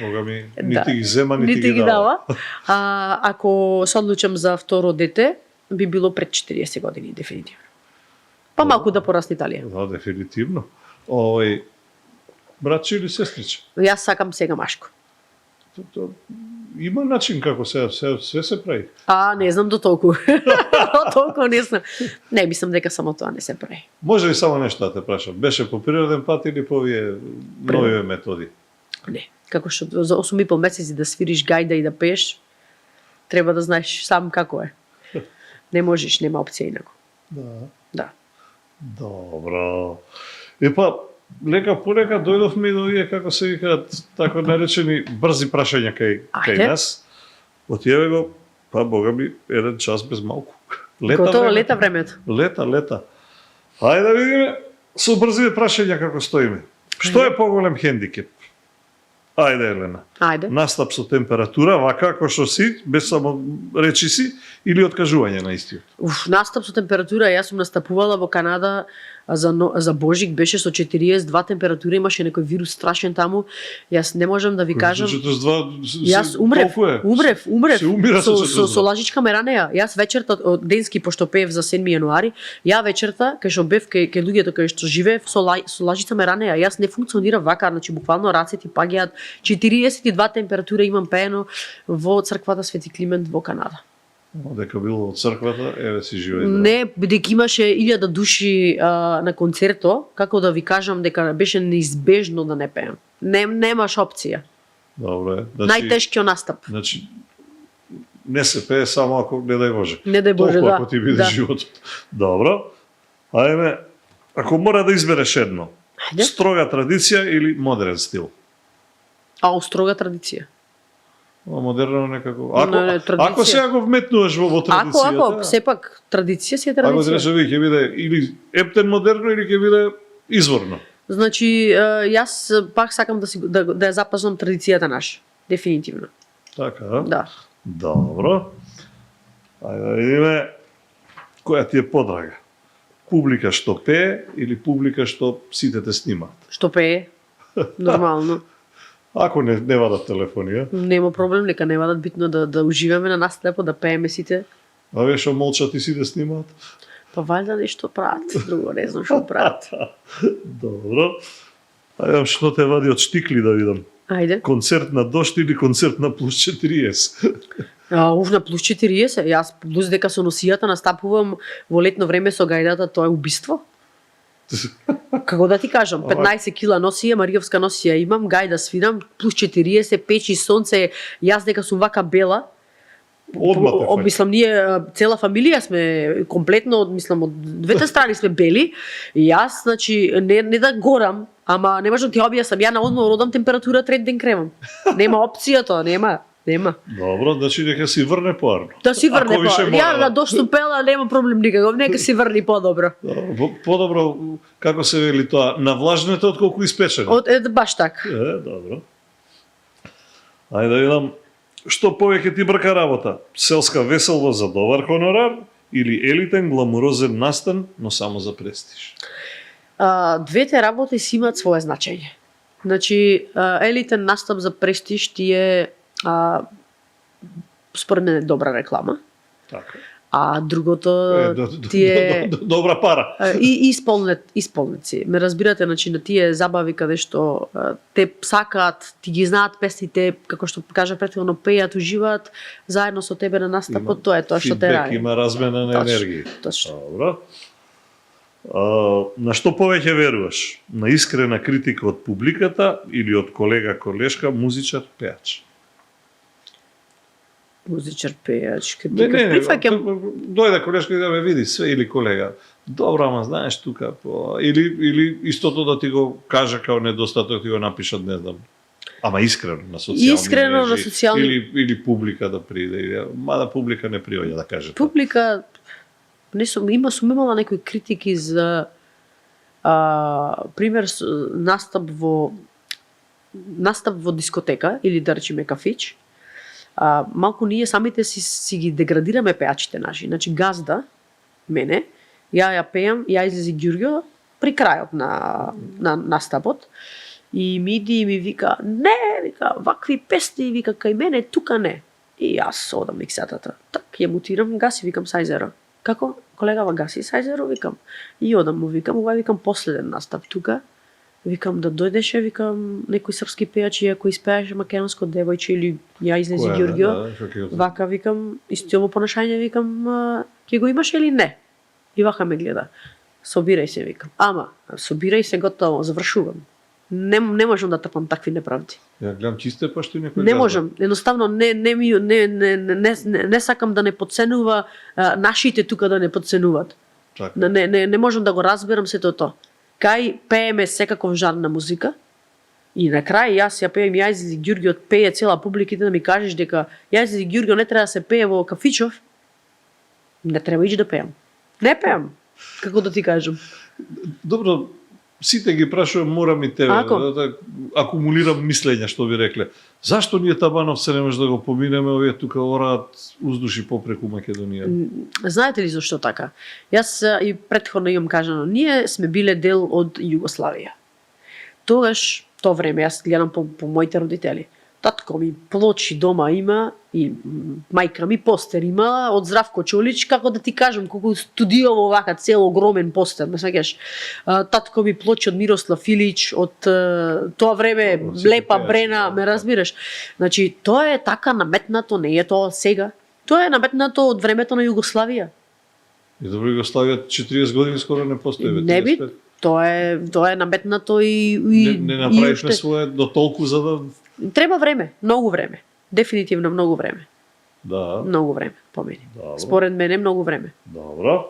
Бога ми, нити ги зема, нити ги дава. Ако се одлучам за второ дете, би било пред 40 години, дефинитивно. Па малку да порасне Италија. Да, дефинитивно. Братче или сестриче? Јас сакам сега машко. Има начин како се прави. Не знам до толку. До толку не знам. Не, мислам дека само тоа не се прави. Може ли само нешто да те прашам? Беше по природен пат или по овие нови методи? Не. Како што за 8,5 месеци да свириш гајда и да пееш, треба да знаеш сам како е. Не можеш, нема опција инаку. Да. Добро. Лека полека дојдовме и до овие, како се викаат, така наречени брзи прашања кај нас. Отиве го, па бога ми, 1 час без малку. Лета времето. Лета. Хајде да видиме со брзиве прашања како стоиме. Што е поголем хендикеп? Ајде, Елена. Ајде. Настап со температура, вака како што си, без само речи си, или откажување на истиот? Настап со температура, јас сум настапувала во Канада за Божик, беше со 42 температура, имаше некој вирус страшен таму. Јас не можам да ви кажам. Јас умрев со лажичка ме ранеа. Јас вечерта денски пошто пеев за 7 јануари, ја вечерта кај што бев кај луѓето кај што живеев со лажица ме ранеа. Јас не функционирав вака, значи буквално рацете паѓаат. 42 температура имам пеено во црквата Свети Климент во Канада. Дека било од црквата, еве си живеј. Не, бидејќи имаше 1000 души на концерто, како да ви кажам дека беше неизбежно да не пеем. Немаш опција. Добро е. Најтешкиот настап. Значи, не се пее само ако не дај Боже. Не дај Боже, толку да. ако ти биде животот. Добро. Ајде, ако мора да избереш едно, строга традиција или модерен стил? Строга традиција. Модерно некако. Не, традиција. Ако сега го вметнуваш во традицијата. Ако сепак традиција си е Ако традиција. треба ќе биде или ептен модерно или ќе биде изворно. Значи, јас пак сакам да ја запазвам традицијата наша, дефинитивно. Така, Да. Добро. Ајде да видиме која ти е подрага. Публика што пее или публика што сите те снимаат? Што пее, нормално. Ако не вадат телефонија, Нема проблем, нека не вадат, битно да уживаме на настапот, да пееме сите. а ве што молчат и сите снимаат? Па валјда нешто прават, друго не знам што прават. Добро. Ајде што те вади од штикли да видам. Ајде. Концерт на дошт или концерт на плюс 40? Уф, на плюс 40, јас плюс дека со носијата настапувам во летно време со гајдата, тоа е убиство. Како да ти кажам, 15 кила носија, Мариовска носија имам, гајда свирам, плюс 40, печи сонце, јас дека сум вака бела. Одма те фаќа. Мислам, ние цела фамилија сме комплетно, мислам, од двете страни сме бели. И јас, значи, не да горам, ама не можам ти објаснам, ја на одмор родам температура трет ден кремам. Нема опција тоа, нема. Добро, значи нека си врне поарно. Да си врне Ако више по. Ја мора. на дошту пела нема проблем никаков, нека си врни подобро. Подобро, како се вели тоа, на влажнете отколку испечено. Баш така. Добро. Ајде да видам, што повеќе ти брка работа? Селска веселба за добар хонорар или елитен гламурозен настан, но само за престиж? Двете работи си имаат свое значење. Значи, елитен настап за престиж ти е според мене добра реклама, Така. а другото ти е Добра пара. и исполнеци. Ме разбирате, значи на тие забави каде што те сакаат, ти ги знаат песните, како што кажа претходно, пеат, уживаат заедно со тебе на настапот, тоа е тоа што те Фидбек, ради. има размена на Точно, енергија. точно. Добро. На што повеќе веруваш? На искрена критика од публиката или од колега, колешка, музичар, пеач? Музичар, пеач, критика. Прифаќам дојде колешка и да ме види све или колега. Добро, ама знаеш тука, или истото да ти го кажа као недостаток, ти го напишат, не знам. Ама искрено на социјални Искрено на мрежи, социјални- или публика да приде, мада публика не приоѓа да каже тоа. публика, не сум имала некои критики за пример настап во дискотека или да речеме кафич. Малку ние самите си ги деградираме пеачите наши. Значи газда мене, ја пеам, ја излези Ѓурѓо при крајот на настапот и ми иди и ми вика: "Не, вика, вакви песни, вика, кај мене тука не." И јас одам миксатата. Так ја мутирам, гаси, викам Сајзеро. Како? Колегава гаси Сајзеро, викам. И одам му викам, ова викам последен настап тука. Викам да дојдеше, викам некој српски пеач и ако испеаше македонско девојче или ја излези Ѓурѓо. Вака викам, исто ово понашање викам, ќе го имаш или не? И вака ме гледа. Собирај се, викам. Ама, собирај се, готово, завршувам. Не можам да трпам такви неправди. Ја гледам чисте па што некој Не можам, едноставно не сакам да не подценува нашите тука да не подценуваат. Така. Не можам да го разберам сето тоа. Кај пееме секаков жанр на музика и на крај јас ја пеем Ја излези Ѓурѓо, пее цела публиките да ми кажеш дека Ја излези Ѓурѓо не треба да се пее во кафичов, не треба иџ да пеам. Не пеам, како да ти кажам. Добро, сите ги прашувам, морам и тебе, Ако? да акумулирам мислења, што би рекле. Зашто ние Табановце не може да го поминеме, овие тука ораат уздуши попреку Македонија? Знаете ли зашто така? Јас и претходно имам кажано, ние сме биле дел од Југославија. Тогаш, тоа време, јас гледам по моите родители. Татко ми плочи дома има и мајка ми постер има од Здравко Чолич, како да ти кажам, колку студиово вака цел огромен постер, ме сеќаш. Татко ми плочи од Мирослав Илич, од тоа време Лепа Брена, ме разбираш. Значи, тоа е така наметнато, не е тоа сега. Тоа е наметнато од времето на Југославија. И добро, Југославија 40 години скоро не постои. Не би, тоа е наметнато и не направивме свое до толку за да... Треба време, многу време. Дефинитивно многу време. Да. Многу време, по мене. Добро. Според мене многу време. Добро.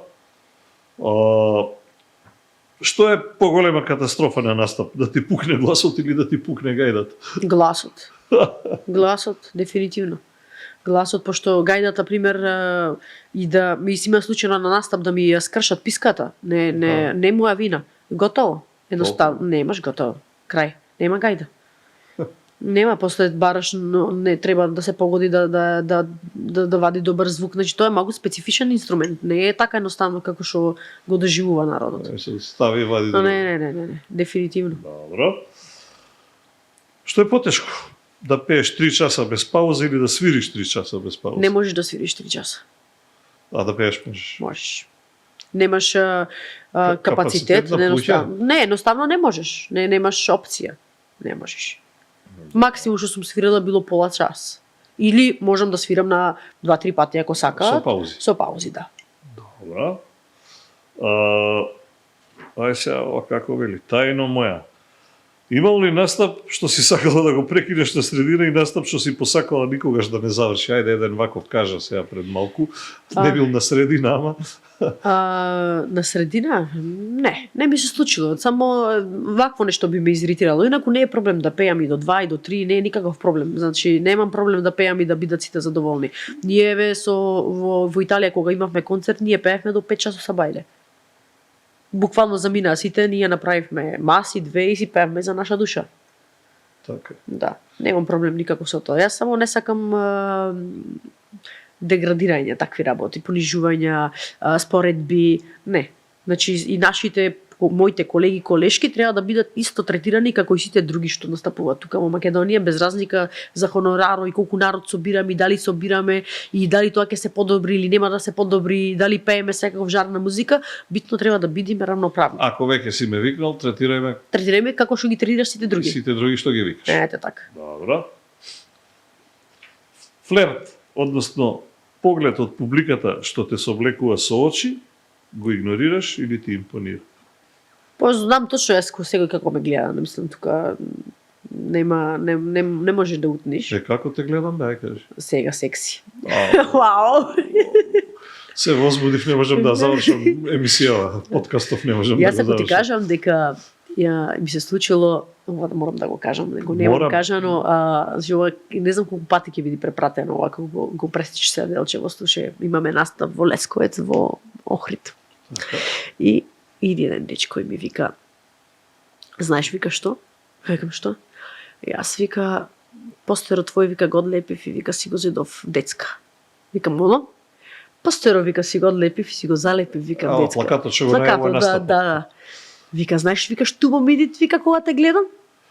Што е поголема катастрофа на настап? Да ти пукне гласот или да ти пукне гајдат? Гласот. Гласот, дефинитивно. Гласот, пошто гајдата, пример, и да ми си има случајно на настап да ми ја скршат писката, не моја вина. Готово. Едноставно, немаш готово. Крај. Нема гајда. Нема, после бараш, но не треба да се погоди да вади добар звук. Значи тоа е многу специфичен инструмент. Не е така едноставно како што го доживува народот. Се стави и вади. Не, дефинитивно. Добро. Што е потешко? Да пееш 3 часа без пауза или да свириш 3 часа без пауза? Не можеш да свириш 3 часа. А да пееш можеш? Можеш. Немаш капацитет, Капацитет да едноставно не можеш. Немаш опција. Не можеш. Максимум што сум свирила било пола час. Или можам да свирам на 2-3 пати ако сакаат. Со паузи. Со паузи, да. Добра. Ај сега, како вели, тајно моја. Имало ли настап што си сакала да го прекинеш на средина и настап што си посакала никогаш да не заврши? Ајде, еден ваков кажа сега пред малку. Не бил на средина, ама... На средина? Не ми се случило. Само вакво нешто би ме изиритирало. Инаку не е проблем да пеам и до 2 и до 3, не е никаков проблем. Значи, немам проблем да пеам и да бидат сите задоволни. Ние во Италија кога имавме концерт, ние пеевме до 5 часот сабајле. Буквално замина сите, ние направивме маси, 2 и си пеевме за наша душа. Така. Да, немам проблем никако со тоа. Јас само не сакам деградирање, такви работи, понижувања, споредби, не. Значи и нашите моите колеги колешки треба да бидат исто третирани како и сите други што настапуваат тука во Македонија, без разлика за хонораро и колку народ собираме, и дали собираме и дали тоа ќе се подобри или нема да се подобри, дали пееме секаков жарна музика, битно треба да бидеме равноправни. Ако веќе си ме викнал, Третираме како што ги третираш сите други. Сите други што ги викаш. Ете така. Добро. Флерт, односно поглед од публиката што те сооблекува со очи, го игнорираш или ти импонира? Знам точно јас секој како ме гледа, не мислам тука не можеш да утниш. Како те гледам, да ја кажи. Сега секси. Вау. Се возбудив, не можам да завршам емисијава, подкастов не можам да го завршам. Јас ако ти кажам дека ми се случило, морам да го кажам, него немам кажано, не знам колку пати ќе биде препратено ова кога го пресечеш се Делчево, слушај, имаме настап во Лесковец, во Охрид. И еден дечко ми вика, знаеш, вика, што? Викам, што? Јас, вика, постерот твој, вика, го одлепив и вика, си го зедов децка. Викам, оно? Постерот, вика, си го одлепив и си го залепив, викам, децка. Плакатот што го најава настапот. Да. Вика, знаеш, вика, што ми видит, вика, кога те гледам?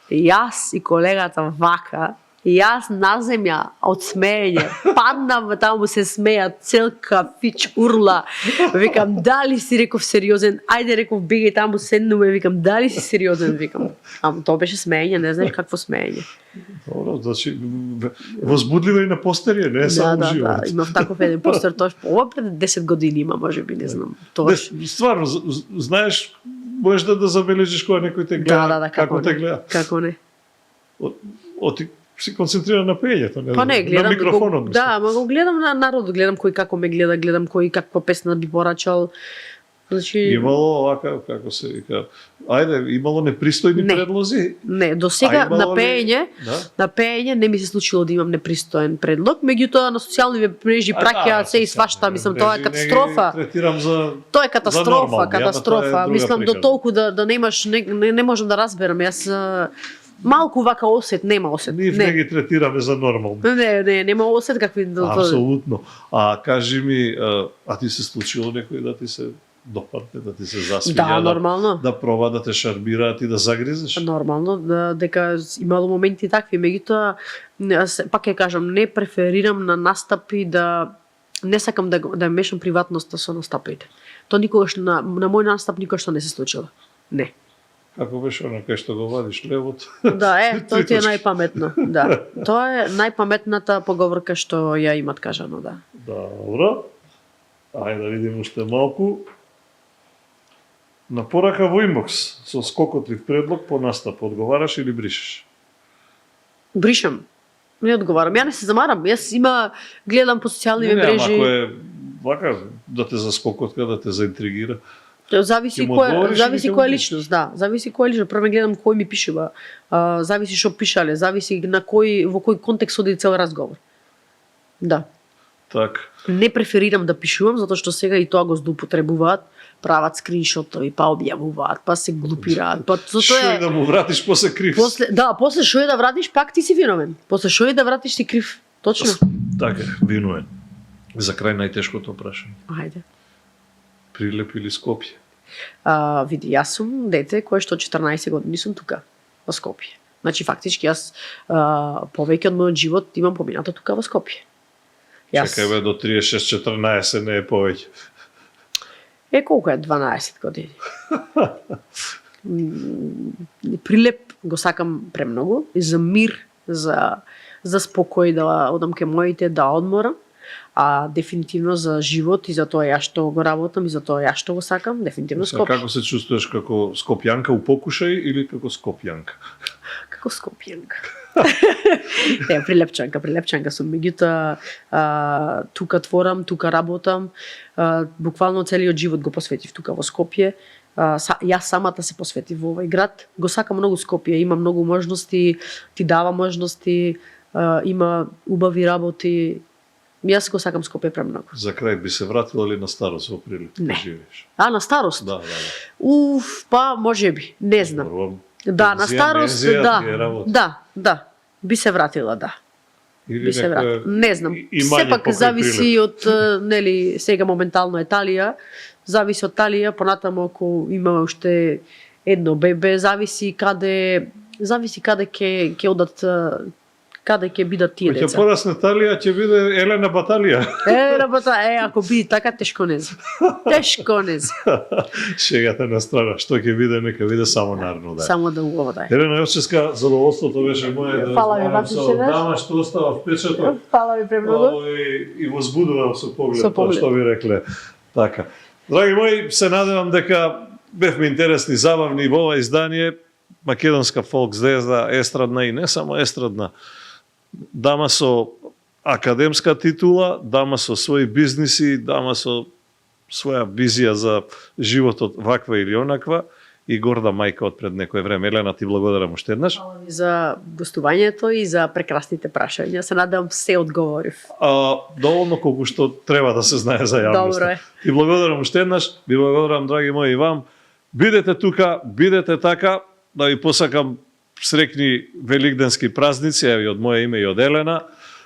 Јас и колегата вака, јас на земја од смеење, паднав, таму се смеја, цел кафич урла. Викам, дали си, реков, сериозен? Ајде, реков, бегај таму, седнуме, викам, дали си сериозен? Викам, тоа беше смеење, не знаеш какво смеење. Добро, значи, возбудливо и на постерија, не е само живот. Да, имав таков еден постер, тоаш ова пред 10 години има, можеби, не знам. Стварно, знаеш, можеш да забележиш кога некој те гледа, како те гледа. Како не. Оти си концентриран на пеењето, не знам, гледам, на микрофонот. Да, ма го гледам на народ, гледам кој како ме гледа, гледам кој каква песна би порачал. Значи... Имало овака, како се вика, имало непристојни предлози? Не, до сега на пеење не ми се случило да имам непристоен предлог, меѓутоа на социјални мрежи праќаат се и свашта, мислам, тоа е катастрофа. Тоа е катастрофа, мислам до толку да немаш, не можам да разберам, јас малку вака осет, нема осет. Ние не ги третираме за нормално. Нема осет какви... Апсолутно. А кажи ми, ти се случило некој да ти се допадне, да ти се засвиѓа, да, нормално. Да проба да те шарбираат и да загризеш? Нормално, дека имало моменти такви, меѓутоа пак ќе кажам, не преферирам на настапи да не сакам да мешам приватноста со настапите. Тоа никогаш на мој настап никогаш не се случило. Не. Како беше она кај што го вадиш левот? Да, тоа ти е најпаметно. Да. Тоа е најпаметната поговорка што ја имат кажано, да. Добро. Ајде да видиме уште малку. На порака во инбокс со скокотлив предлог по настап одговараш или бришеш? Бришам. Не одговарам. Ја не се замарам. Јас гледам по социјални мрежи. Ако е вака да те заскокотка, да те заинтригира. Зависи Ќе му која, одговориш зависи или ќе која му личност, да. Зависи која личност. Прво гледам кој ми пишува. Зависи што пишале, зависи на во кој контекст оди цел разговор. Да. Така. Не преферирам да пишувам затоа што сега и тоа го злоупотребуваат, прават скриншотови, па објавуваат, па се глупираат, па Што тоа и да му вратиш после крив. после што е да вратиш пак ти си виновен. После што е да вратиш ти крив. Точно. Така, виновен. За крај најтешкото прашање. Ајде. Прилеп или Скопје? Види, јас сум дете кое што 14 години сум тука, во Скопје. Значи, фактички, јас повеќе од мојот живот имам поминато тука во Скопје. Чекај бе, до 36-14 не е повеќе. Колку е 12 години? Прилеп го сакам премногу, и за мир, за спокој да одам ке моите, да одморам, а дефинитивно за живот и за тоа ја што го работам и за тоа ја што го сакам, дефинитивно Скопје. Како се чувствуваш, како скопјанка у покушај или како скопјанка? Како скопјанка. Прилепчанка сум. Меѓутоа, тука творам, тука работам, буквално целиот живот го посветив тука во Скопје. Јас самата се посветив во овој град. Го сакам многу Скопје, има многу можности, ти дава можности, има убави работи. Јас го сакам Скопје премногу. За крај би се вратила ли на старост во Прилеп? Не. Живееш? На старост? Да. Па можеби, не знам. Да, на старост, да. Би се вратила, да. Или Би се вратила. Не знам. Сепак зависи од, нели, сега моментално е Талија, зависи од Талија, понатамо ако има уште едно бебе, зависи каде ќе одат, каде ќе бидат тие деца. Ќе порасне Талија, ќе биде Елена Баталија. Ако биде така, тешко не знам. Шегата на страна, што ќе биде, нека биде само нарно, да. Само да го дај. Елена Јовчевска, задоволството беше моје да разговарам со дама што остава впечаток. Фала ви премногу. И возбудувам со поглед, тоа што ви рекле. Така. Драги мои, се надевам дека бевме интересни, забавни во ова издание. Македонска фолк звезда, естрадна и не само естрадна. Дама со академска титула, дама со своји бизниси, дама со своја визија за животот ваква или онаква и горда мајка од пред некој време. Елена, ти благодарам уште еднаш. Фала ви за гостувањето и за прекрасните прашања. Се надевам се одговорив. Доволно колку што треба да се знае за јавноста. Добро е. Ти благодарам уште еднаш, ви благодарам, драги мои, и вам. Бидете тука, бидете така, да ви посакам срекни великденски празници, еви од моје име и од Елена.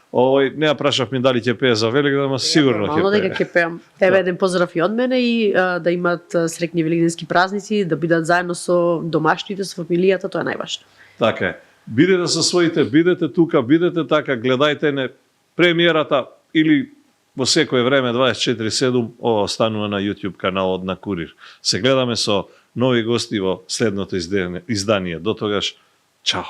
Не ја прашавме дали ќе пее за Великден, ама сигурно ќе Нормално пее. дека ќе пеам. Еве еден поздрав и од мене и да имат срекни великденски празници, да бидат заедно со домашните, со фамилијата, тоа е најважно. Така е. Бидете со своите, бидете тука, бидете така, гледајте не премиерата или во секое време 24/7, ова останува на YouTube каналот на Курир. Се гледаме со нови гости во следното издание. До тогаш, чао!